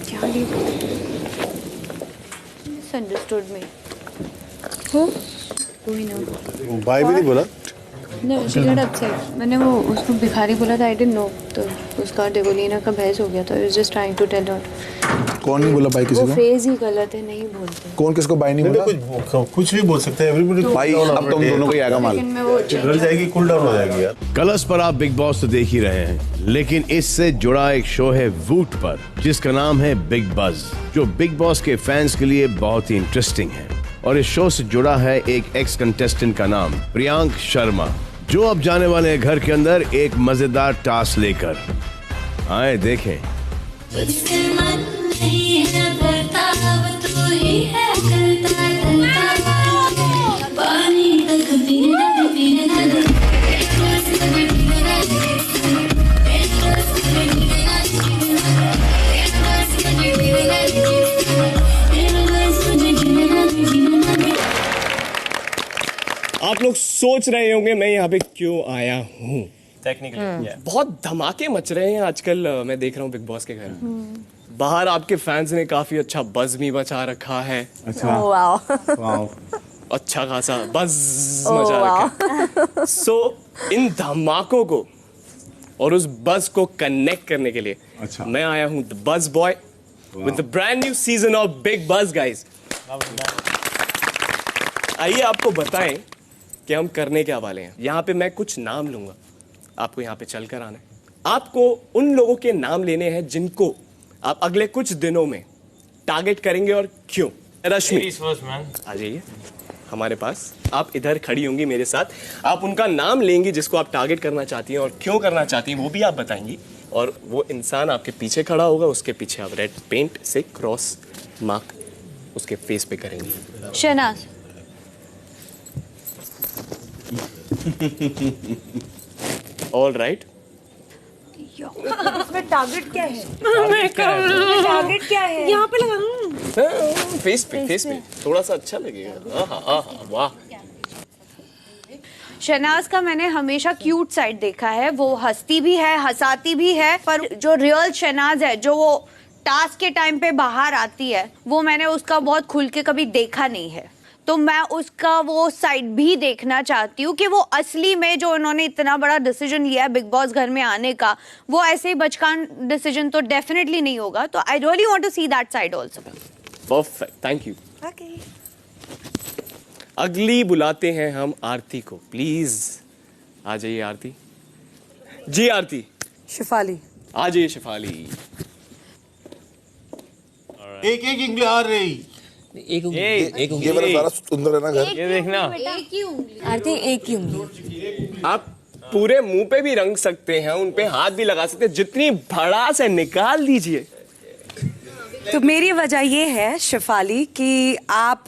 क्या misunderstood me. Who? कोई ना। भाई भी नहीं बोला? No, she got upset. मैंने वो उसको भिखारी बोला था, I didn't know. तो उसका डेगोलिना का बहस हो गया था। I was just trying to tell her. कौन नहीं बोला भाई किसी वो को? फ्रेज ही गलत है, नहीं बोलते। कौन किसको भाई नहीं बोला? कुछ भी बोल सकते हैं, एवरीबॉडी। भाई अब तुम दोनों को ही आएगा माल। लेकिन मैं वो पिघल जाएगी, कूल डाउन हो जाएगी यार। कलर्स पर आप बिग बॉस तो देख ही रहे हैं, लेकिन इससे जुड़ा एक शो है वूट पर, जिसका नाम है बिग बज, जो बिग बॉस के फैंस के लिए बहुत ही इंटरेस्टिंग है। और इस शो से जुड़ा है एक एक्स कंटेस्टेंट का नाम प्रियांक शर्मा, जो अब जाने वाले हैं घर के अंदर एक मजेदार टास्क लेकर। आए देखें। आप लोग सोच रहे होंगे मैं यहाँ पे क्यों आया हूँ। Technically, yeah. बहुत धमाके मच रहे हैं आजकल, मैं देख रहा हूँ बिग बॉस के घर। बाहर आपके फैंस ने काफी अच्छा बज भी मचा रखा है। अच्छा, वाओ, अच्छा खासा बज मचा रखा है। सो इन धमाकों को और उस बज को कनेक्ट करने के लिए मैं आया हूँ द बज boy with the brand new season of big बज गाइस। आइए आपको बताएं कि हम करने क्या वाले हैं। यहाँ पे मैं कुछ नाम लूंगा, आपको यहाँ पे चलकर आना है। आपको उन लोगों के नाम लेने हैं जिनको आप अगले कुछ दिनों में टारगेट करेंगे और क्यों। रश्मि आ जाइए हमारे पास, आप इधर खड़ी होंगी मेरे साथ। आप उनका नाम लेंगी जिसको आप टारगेट करना चाहती हैं और क्यों करना चाहती हैं वो भी आप बताएंगी। और वो इंसान आपके पीछे खड़ा होगा, उसके पीछे आप रेड पेंट से क्रॉस मार्क उसके फेस पे करेंगी। शहनाज। All right. इसमें टारगेट क्या है? टारगेट क्या है? यहाँ पे लगा। फेस पे थोड़ा सा अच्छा लगेगा। वाह। शहनाज का मैंने हमेशा क्यूट साइड देखा है, वो हंसती भी है, हंसाती भी है, पर जो रियल शहनाज है, जो वो टास्क के टाइम पे बाहर आती है, वो मैंने उसका बहुत खुल के कभी देखा नहीं है। तो मैं उसका वो साइड भी देखना चाहती हूँ कि वो असली में जो उन्होंने इतना बड़ा डिसीजन लिया है बिग बॉस घर में आने का, वो ऐसे ही बचकान डिसीजन तो डेफिनेटली नहीं होगा। तो I really want to see that side also. Perfect, thank you. अगली बुलाते हैं हम आरती को। प्लीज आ जाइए आरती जी। आरती। शिफाली। आ जाइए शिफाली। एक इंग्लिश आ रही। एक ये वाला सारा सुंदर है ना घर। ये देखना, एक ही उंगली। आरती एक ही उंगली। आप पूरे मुंह पे भी रंग सकते हैं, उन पे हाथ भी लगा सकते हैं, जितनी भड़ास है निकाल दीजिए। तो मेरी वजह ये है शिफाली कि आप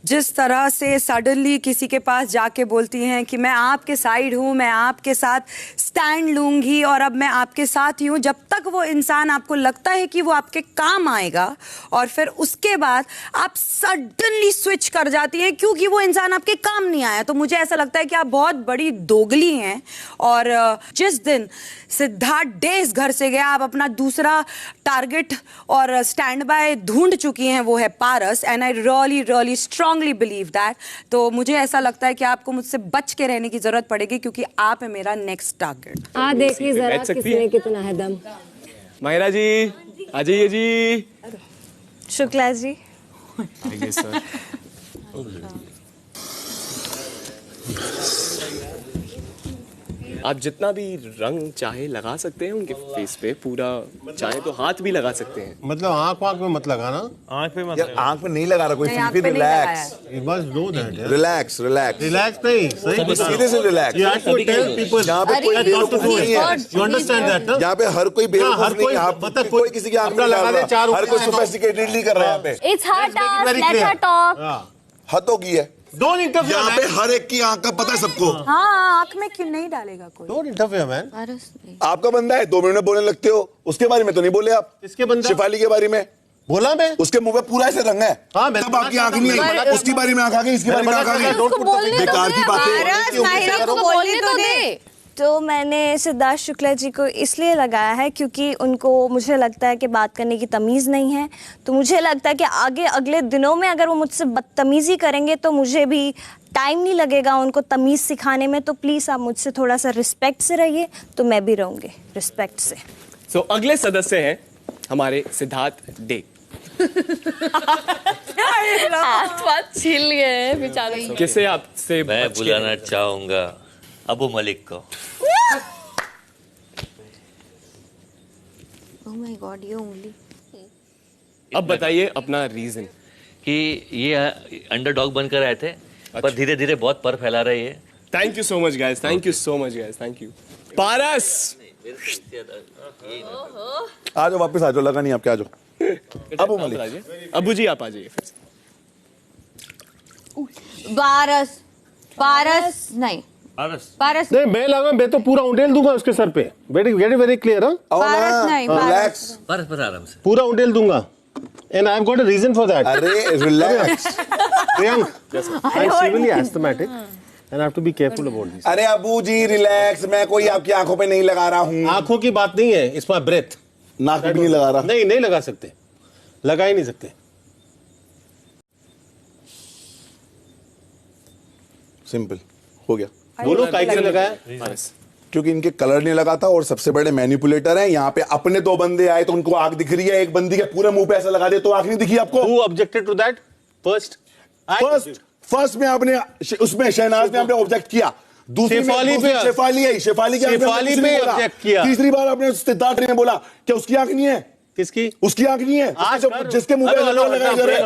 जिस तरह से सडनली किसी के पास जाके बोलती हैं कि मैं आपके साइड हूँ, मैं आपके साथ स्टैंड लूंगी और अब मैं आपके साथ ही हूँ, जब तक वो इंसान आपको लगता है कि वो आपके काम आएगा और फिर उसके बाद आप सडनली स्विच कर जाती हैं क्योंकि वो इंसान आपके काम नहीं आया, तो मुझे ऐसा लगता है कि आप बहुत बड़ी दोगली हैं। और जिस दिन सिद्धार्थ डे इस घर से गया, आप अपना दूसरा टारगेट और स्टैंड बाय ढूंढ चुकी हैं, वो है Paras, and I really really strongly believe that. तो मुझे ऐसा लगता है कि आपको मुझसे बच के रहने की जरूरत पड़ेगी क्योंकि आप है मेरा नेक्स्ट टारगेट। देखिए जरा किसमें कितना है दम। माहिरा जी आ जाइए जी। शुक्ला जी। सर आप जितना भी रंग चाहे लगा सकते हैं उनके फेस पे, पूरा चाहे तो हाथ भी लगा सकते हैं। मतलब आंख में मत लगाना। आंख पे मत यार आंख में नहीं लगा रहा कोई, फिर रिलैक्स, बस know that. Relax relax relax नहीं, सही सीधे से relax. You have to tell people यहाँ पे कोई बेवकूफ नहीं है। You understand that, ना? यहाँ पे हर कोई बेवकूफ नहीं है। आप कोई किसी की आंख में लगा रहा, हर कोई सोफिस्टिकेटेडली कर रहा है यहाँ पे। It's her task, let her talk. हद हो गई है। Don't interfere, यहाँ man. पे हर एक की आंख का पता है सबको। हाँ, आंख में क्यों नहीं डालेगा कोई? Don't interfere, man. आपका बंदा है, 2 मिनट में बोलने लगते हो, उसके बारे में तो नहीं बोले आप। किसके बंदा? शिफाली के बारे में बोला मैं। उसके मुंह पे पूरा ऐसे रंग है। हाँ, तब आपकी आंख नहीं आई, उसकी बारे में आंख आ गई, इसके बारे में आंख आ गई। बेकार की बातें। तो मैंने सिद्धार्थ शुक्ला जी को इसलिए लगाया है क्योंकि उनको मुझे लगता है कि बात करने की तमीज़ नहीं है, तो मुझे लगता है कि आगे अगले दिनों में अगर वो मुझसे बदतमीज़ी करेंगे तो मुझे भी टाइम नहीं लगेगा उनको तमीज़ सिखाने में। तो प्लीज़ आप मुझसे थोड़ा सा रिस्पेक्ट से रहिए, तो मैं भी रहूँगी रिस्पेक्ट से। सो अगले सदस्य हैं हमारे सिद्धार्थ डे। बात छील गए बेचारे। किसे आपसे मैं बुलाना चाहूंगा अबू मलिक को। ओह माय गॉड, ये उंगली। अब बताइए अपना रीजन। कि ये अंडरडॉग बनकर आए थे, पर धीरे धीरे बहुत पर फैला रही है। Thank you so much guys, thank you so much guys, thank you. Paras आ जाओ, वापस आ जाओ, लगा नहीं आपके, आ जाओ। अबू मलिक, अबू जी आप आ जाइए फिर से। पारस नहीं, पारस नहीं, मैं लगा, मैं तो पूरा उंडेल दूंगा उसके सर पे। Very clear. पारस नहीं, रिलैक्स, पारस आराम से पूरा उंडेल दूंगा। And I've got a reason for that. अरे relax. Priyank, I'm severely asthmatic and I have to be careful about this. अरे अबू जी रिलैक्स, मैं कोई आपकी आंखों पे नहीं लगा रहा हूँ। आंखों की बात नहीं है, इट्स माय ब्रेथ। नाक पे नहीं लगा रहा। नहीं लगा सकते, लगा ही नहीं सकते। सिंपल हो गया। बोलो काय के लगाया? क्योंकि इनके कलर नहीं लगा था और सबसे बड़े मैनिपुलेटर हैं यहाँ पे। अपने 2 बंदे आए तो उनको आंख दिख रही है, एक बंदी के पूरे मुंह पे ऐसा लगा दे तो आंख नहीं दिखी आपको। Who objected to that? First में आपने उसमें शहनाज ने आपने ऑब्जेक्ट किया, दूसरी शेफाली पे शेफाली की ऑब्जेक्ट किया, तीसरी बार आपने सिद्धार्थ ने बोला क्या उसकी आंख नहीं है? किसकी? उसकी आंख नहीं है, जिसके मुंह पे लगाया जा रहा है।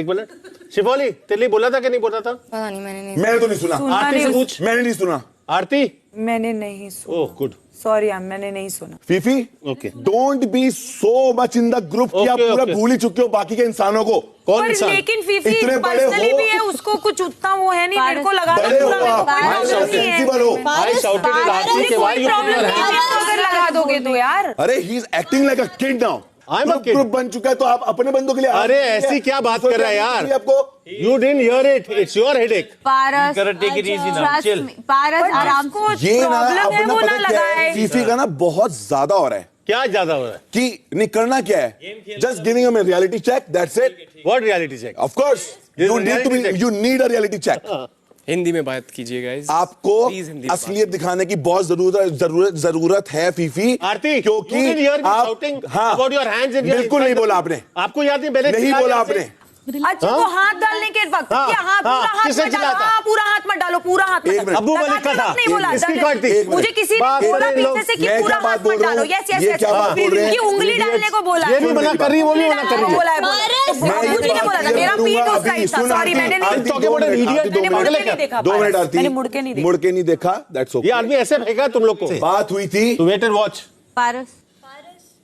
एक मिनट, शिफाली तेरे लिए बोला था कि नहीं बोला था? पता नहीं, मैंने तो नहीं सुना। आरती से पूछ। मैंने नहीं सुना। आरती मैंने नहीं सुना। ओह गुड, सॉरी मैंने नहीं सुना। Phi Phi okay, don't be so much in the group कि आप पूरा भूल ही चुके हो बाकी के इंसानों को। कौन इंसान? लेकिन फीफी इतने बड़े पर्सनली हो, भी है, उसको कुछ उतना वो है नहीं, मेरे को लगा बड़े हो आप, सेंसिबल हो। I shouted at Aarti के why you put your hand? अगर लगा दोगे तो यार। अरे he is acting like a kid now. I'm a kid. Group बन चुका है तो आप अपने बंदों के लिए। अरे ऐसी क्या बात कर रहा है यार? आपको You didn't hear it. It's your headache. Paras, take it easy now. Chill. पारस आराम से। ये ना प्रॉब्लम है अपना वो पता ना क्या है, लगाए। फीफी का ना बहुत ज्यादा हो रहा है। क्या ज्यादा हो रहा है? कि नहीं करना क्या है, just giving him a reality check, that's it. What reality check? Of course you need a reality check. Hindi में बात कीजिए गाइस। आपको असलियत दिखाने की बहुत जरूरत है फीफी। आरती, क्योंकि आप बिल्कुल नहीं बोला आपने। आपको याद नहीं बोला आपने। अच्छा तो हाथ डालने के वक्त पूरा हाथ मत डालो, पूरा हाथ मत डालो, पूरा हाथ मत डालो। अबू मलिक का था, नहीं बोला, इसकी काटती। मुझे किसी ने बोला पीछे से कि पूरा हाथ मत डालो। यस कि उंगली डालने को बोला। ये भी मना कर रही है, वो भी मना कर रही है। बोला है, अबू जी ने बोला था, मेरा पीठ उस साइड था। सॉरी मैंने नहीं देखा। 2 मिनट आरती, मैंने मुड़ के नहीं देखा। That's okay. ये आदमी ऐसे फेंका तुम लोग को। बात हुई थी, wait and watch. Paras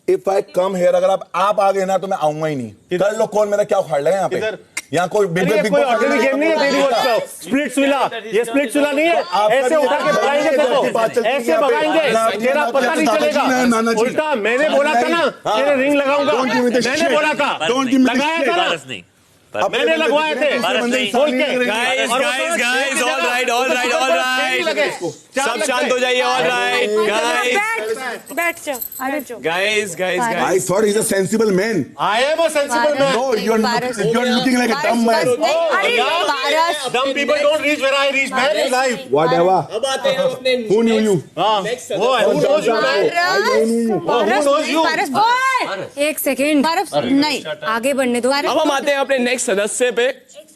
if I come here, अगर आप आ गए ना तो मैं आऊंगा ही नहीं। कर लो कौन मेरा क्या उखाड़ लेगा यहाँ पे। यहाँ कोई बिग ऑर्डिनरी गेम नहीं है तेरी वो स्प्लिट्स विला, ये स्प्लिट्स विला नहीं है। ऐसे उठा के भगाएंगे देखो, ऐसे भगाएंगे, तेरा पता नहीं चलेगा। उल्टा मैंने बोला था ना तेरे रिंग लगाऊंगा, मैंने बोला था, लगाया था ना, मैंने लगवाए थे खोल के। गाइस ऑल राइट सब शांत हो जाइए। ऑल राइट गाइस बैठ जाओ। Guys I thought he's a sensible man. I am a sensible man. No, you're looking like a dumb man. Dumb people don't reach where I reach man in life. Whatever. अब आते हैं अपने Who knew you? Who knows you man? Who knows you? एक second, नहीं आगे बढ़ने दो। अब हम आते हैं अपने नेक्स्ट सदस्य पे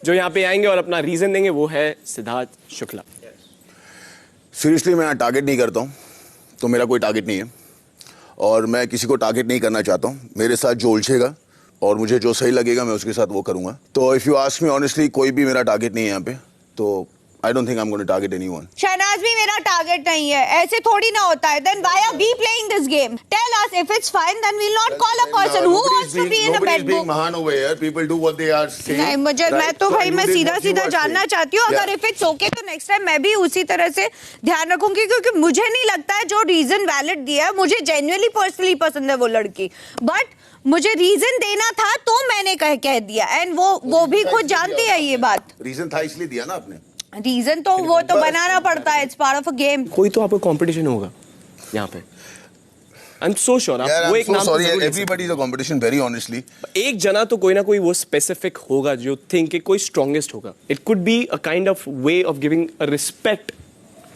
जो यहाँ पे आएंगे और अपना रीजन देंगे, वो है सिद्धार्थ शुक्ला। सीरियसली मैं टारगेट नहीं करता हूँ, तो मेरा कोई टारगेट नहीं है और मैं किसी को टारगेट नहीं करना चाहता हूँ। मेरे साथ जो उलझेगा और मुझे जो सही लगेगा मैं उसके साथ वो करूँगा। तो if you ask me honestly, कोई भी मेरा टारगेट नहीं है यहाँ पे, तो I don't think I'm going to target anyone. Shehnaaz भी मेरा टारगेट नहीं है, ऐसे थोड़ी ना होता है। Then why are we playing this game? Tell us if it's fine, then we'll not call a person who wants to be in a bedroom. Nobody's being महान over here. People do what they are saying. नहीं मुझे मैं तो भाई मैं सीधा सीधा जानना चाहती हूँ। अगर if it's okay तो next time मैं भी उसी तरह से ध्यान रखूंगी, क्योंकि मुझे नहीं लगता है जो रीजन वैलिड दिया है, मुझे जेन्युइनली पर्सनली पसंद है वो लड़की, बट मुझे रीजन देना था तो मैंने कह दिया, एंड वो भी खुद जानती है ये बात। रीजन था इसलिए दिया ना आपने। रीजन तो वो तो बनाना पड़ता है, it's part of a game. कोई तो आपको कंपटीशन होगा यहाँ पे। I am so sure. आप वो एक नाम sorry, everybody is a competition very honestly. एक जना तो कोई ना कोई वो स्पेसिफिक होगा जो थिंक के कोई स्ट्रॉन्गेस्ट होगा। It could be a kind of way of giving a respect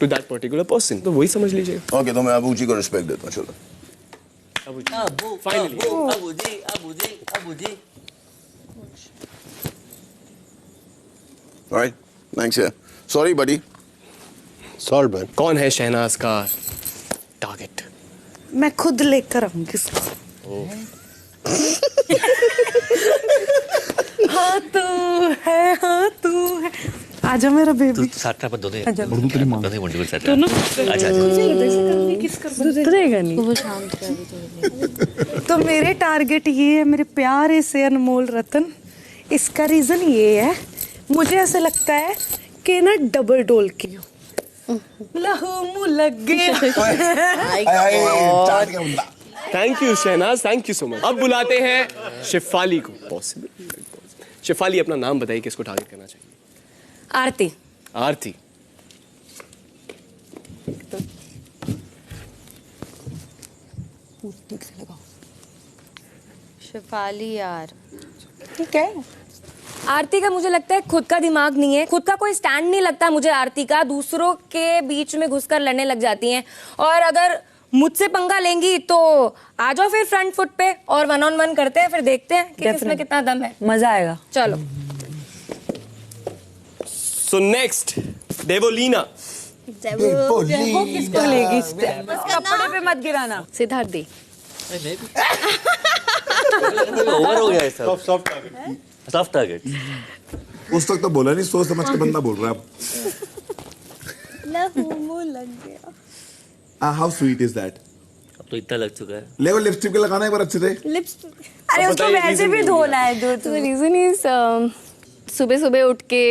to that particular person, तो वही समझ लीजिए। ओके, तो मैं अबूजी को रिस्पेक्ट देता हूँ। चलो फाइनली अबूजी ऑलराइट, थैंक्स यार। Sorry buddy. Solve man. कौन है शहनाज का टारगेट? मैं खुद लेकर आऊंगी इसको। हाँ तू है आजा मेरा बेबी। साथ में दो दे आजा। तो मेरे टारगेट ये है, मेरे प्यारे से अनमोल रतन। इसका रीजन ये है, मुझे ऐसा लगता है कि ना डबल डोल की लहू मुँह लग गया। Thank you Shehnaaz, thank you so much. अब बुलाते हैं शिफाली को। पॉसिबल शिफाली, अपना नाम बताइए, किसको टारगेट करना चाहिए? आरती। आरती, शिफाली यार ठीक है। आरती का मुझे लगता है खुद का दिमाग नहीं है, खुद का कोई स्टैंड नहीं लगता मुझे आरती का। दूसरों के बीच में घुसकर लड़ने लग जाती हैं, और अगर मुझसे पंगा लेंगी तो आ जाओ फिर फ्रंट फुट पे और 1-on-1 करते हैं, फिर देखते हैं कि किसमें कितना दम है। मजा आएगा। चलो। So next Devoleena. किसको लेगी? कपड़े पे मत गिराना। सिद्धार्थ दी। ओवर हो गया सब। Soft target. उस तक तो बोला नहीं, सोच समझ के बंदा बोल रहा है। लहू मुँह लग गया। How sweet is that? अब तो इतना लग चुका है। ले वो लिपस्टिक के लगाना एक बार अच्छे से। अरे उसको वैसे भी धोना है दूध। रीजन इज सुबह सुबह उठ के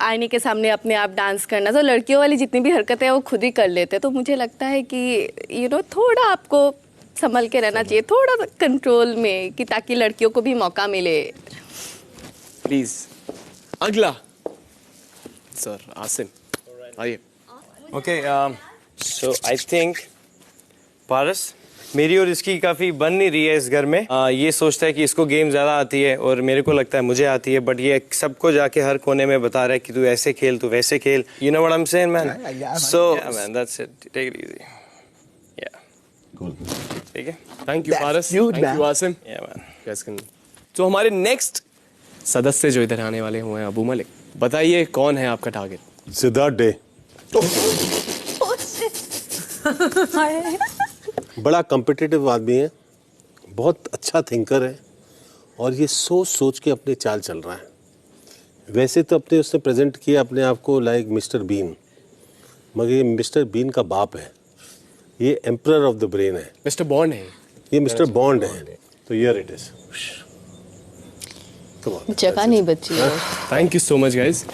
आईने के सामने अपने आप डांस करना, तो लड़कियों वाली जितनी भी हरकतें हैं वो खुद ही कर लेते हैं। तो मुझे लगता है कि थोड़ा आपको संभल के रहना चाहिए, थोड़ा कंट्रोल में, कि ताकि लड़कियों को भी मौका मिले। प्लीज अगला सर आसिम आइए। ओके, सो आई थिंक पारस, मेरी और इसकी काफ़ी बन नहीं रही है इस घर में। ये सोचता है कि इसको गेम ज़्यादा आती है और मेरे को लगता है मुझे आती है, बट ये सबको जाके हर कोने में बता रहा है कि तू ऐसे खेल, तू वैसे खेल। You know what I am saying man? So man, that's it, take it easy. Yeah ठीक है, thank you Paras, thank you Asim. Yeah man. तो हमारे नेक्स्ट सदस्य जो इधर आने वाले हुए हैं अबू मलिक, बताइए कौन है आपका टारगेट? सिद्धार्थ डे। बड़ा कॉम्पिटिटिव आदमी है, बहुत अच्छा थिंकर है, और ये सोच सोच के अपने चाल चल रहा है। वैसे तो अपने उसने प्रेजेंट किया अपने आप को लाइक मिस्टर बीन, मगर ये मिस्टर बीन का बाप है, ये एम्परर ऑफ द ब्रेन है। मिस्टर बॉन्ड है। ये मिस्टर बॉन्ड है, तो हियर इट इज। जगह नहीं बची है। Thank you so much guys,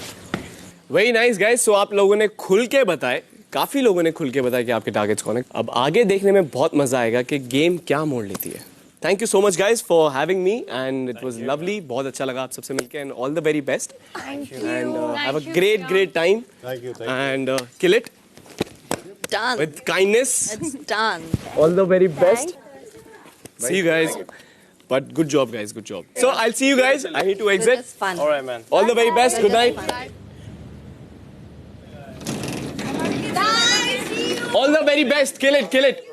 very nice guys. So आप लोगों ने खुल के बताए, काफी लोगों ने खुल के बताया कि आपके टारगेट्स कौन है। अब आगे देखने में बहुत मजा आएगा कि गेम क्या मोड़ लेती है। Thank you so much guys for having me and it was lovely, बहुत अच्छा लगा आप सबसे मिलके and all the very best and have a great time and kill it Done. with kindness. It's done. All the very best. See you guys. But good job, guys. Good job. So I'll see you guys. I need to exit. It was fun. All right, man. All the very best. Good night. All the very best. Kill it. Kill it.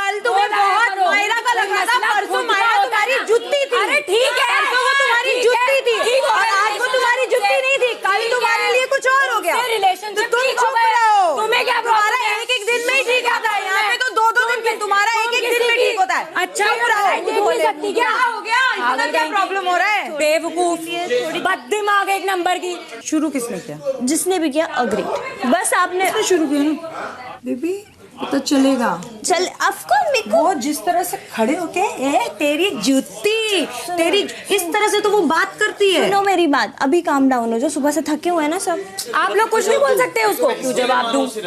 कल तुम्हें बहुत मायरा का लग रहा था, परसों मायरा तुम्हारी जुत्ती थी। अरे ठीक है, परसों वो तुम्हारी जुत्ती थी और आज वो तुम्हारी जुत्ती नहीं थी। कल तुम्हारे लिए कुछ और हो गया। रिलेशन तो तुम चुप रहो। तुम्हें क्या तुम्हारा एक दिन में ही ठीक होता है, यहाँ पे तो 2-2 दिन फिर तुम्हारा एक दिन में ठीक होता है। अच्छा क्या हो गया, इतना क्या प्रॉब्लम हो रहा है? बेवकूफ, बददिमाग एक नंबर की। शुरू किसने किया? जिसने भी किया अग्री। बस आपने शुरू किया ना बेबी, तो चलेगा। चल अफकोर्स वो जिस तरह से खड़े होके तेरी जूती, तेरी इस तरह से तो वो बात करती है। सुनो मेरी बात, अभी काम डाउन हो जो, सुबह से थके हुए हैं ना सब। आप लोग कुछ नहीं बोल सकते उसको, क्यों जवाब दूं? तेरे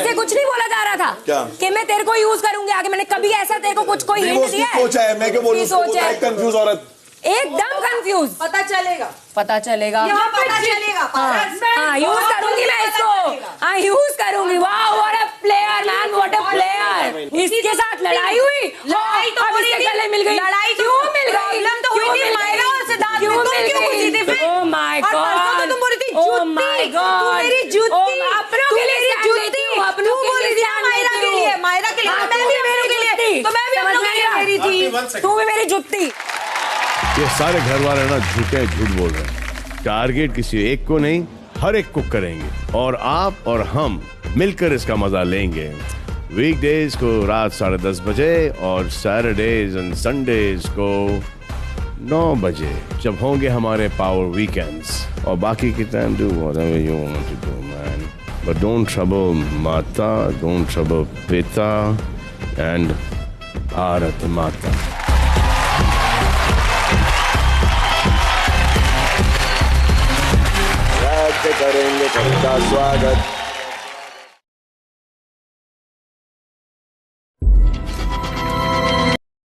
से कुछ नहीं बोला जा रहा था क्या? कि मैं तेरे को यूज करूंगी आगे। मैंने कभी ऐसा तेरे को कुछ कोई हिंट दिया है? सोचा है, मैं क्यों बोलूं? सोचा है, कंफ्यूज औरत, एकदम कंफ्यूज। पता चलेगा यहाँ पता चलेगा। हाँ यूज करूंगी मैं इसको, हाँ यूज करूंगी। वाह what a player man, what a player. इसके साथ लड़ाई हुई, लड़ाई तो अब इसके गले मिल गई। लड़ाई क्यों मिल गई? प्रॉब्लम तो हुई थी मायरा और सिद्धार्थ में, तुम क्यों घुसी थी फिर? ओह माय गॉड, और तुम बोली थी ओह माय गॉड, तू मेरी जूती, अपनों के लिए जूती, तू बोली थी मायरा के लिए, मायरा के लिए, मैं भी मेरे के लिए, तो मैं भी अपनों के लिए मेरी थी, तू भी मेरी जूती। ये सारे घर वाले ना झूठ बोल रहे हैं। टारगेट किसी एक को नहीं, हर एक को करेंगे और आप और हम मिलकर इसका मजा लेंगे। वीकडेज को रात 10:30 बजे और सैटरडेज एंड संडेज को 9 बजे, जब होंगे हमारे पावर वीकेंड्स। और बाकी के time do whatever you want to do man, but don't trouble माता, डोंट ट्रबल पिता एंड भारत माता। करेंगे सबका स्वागत।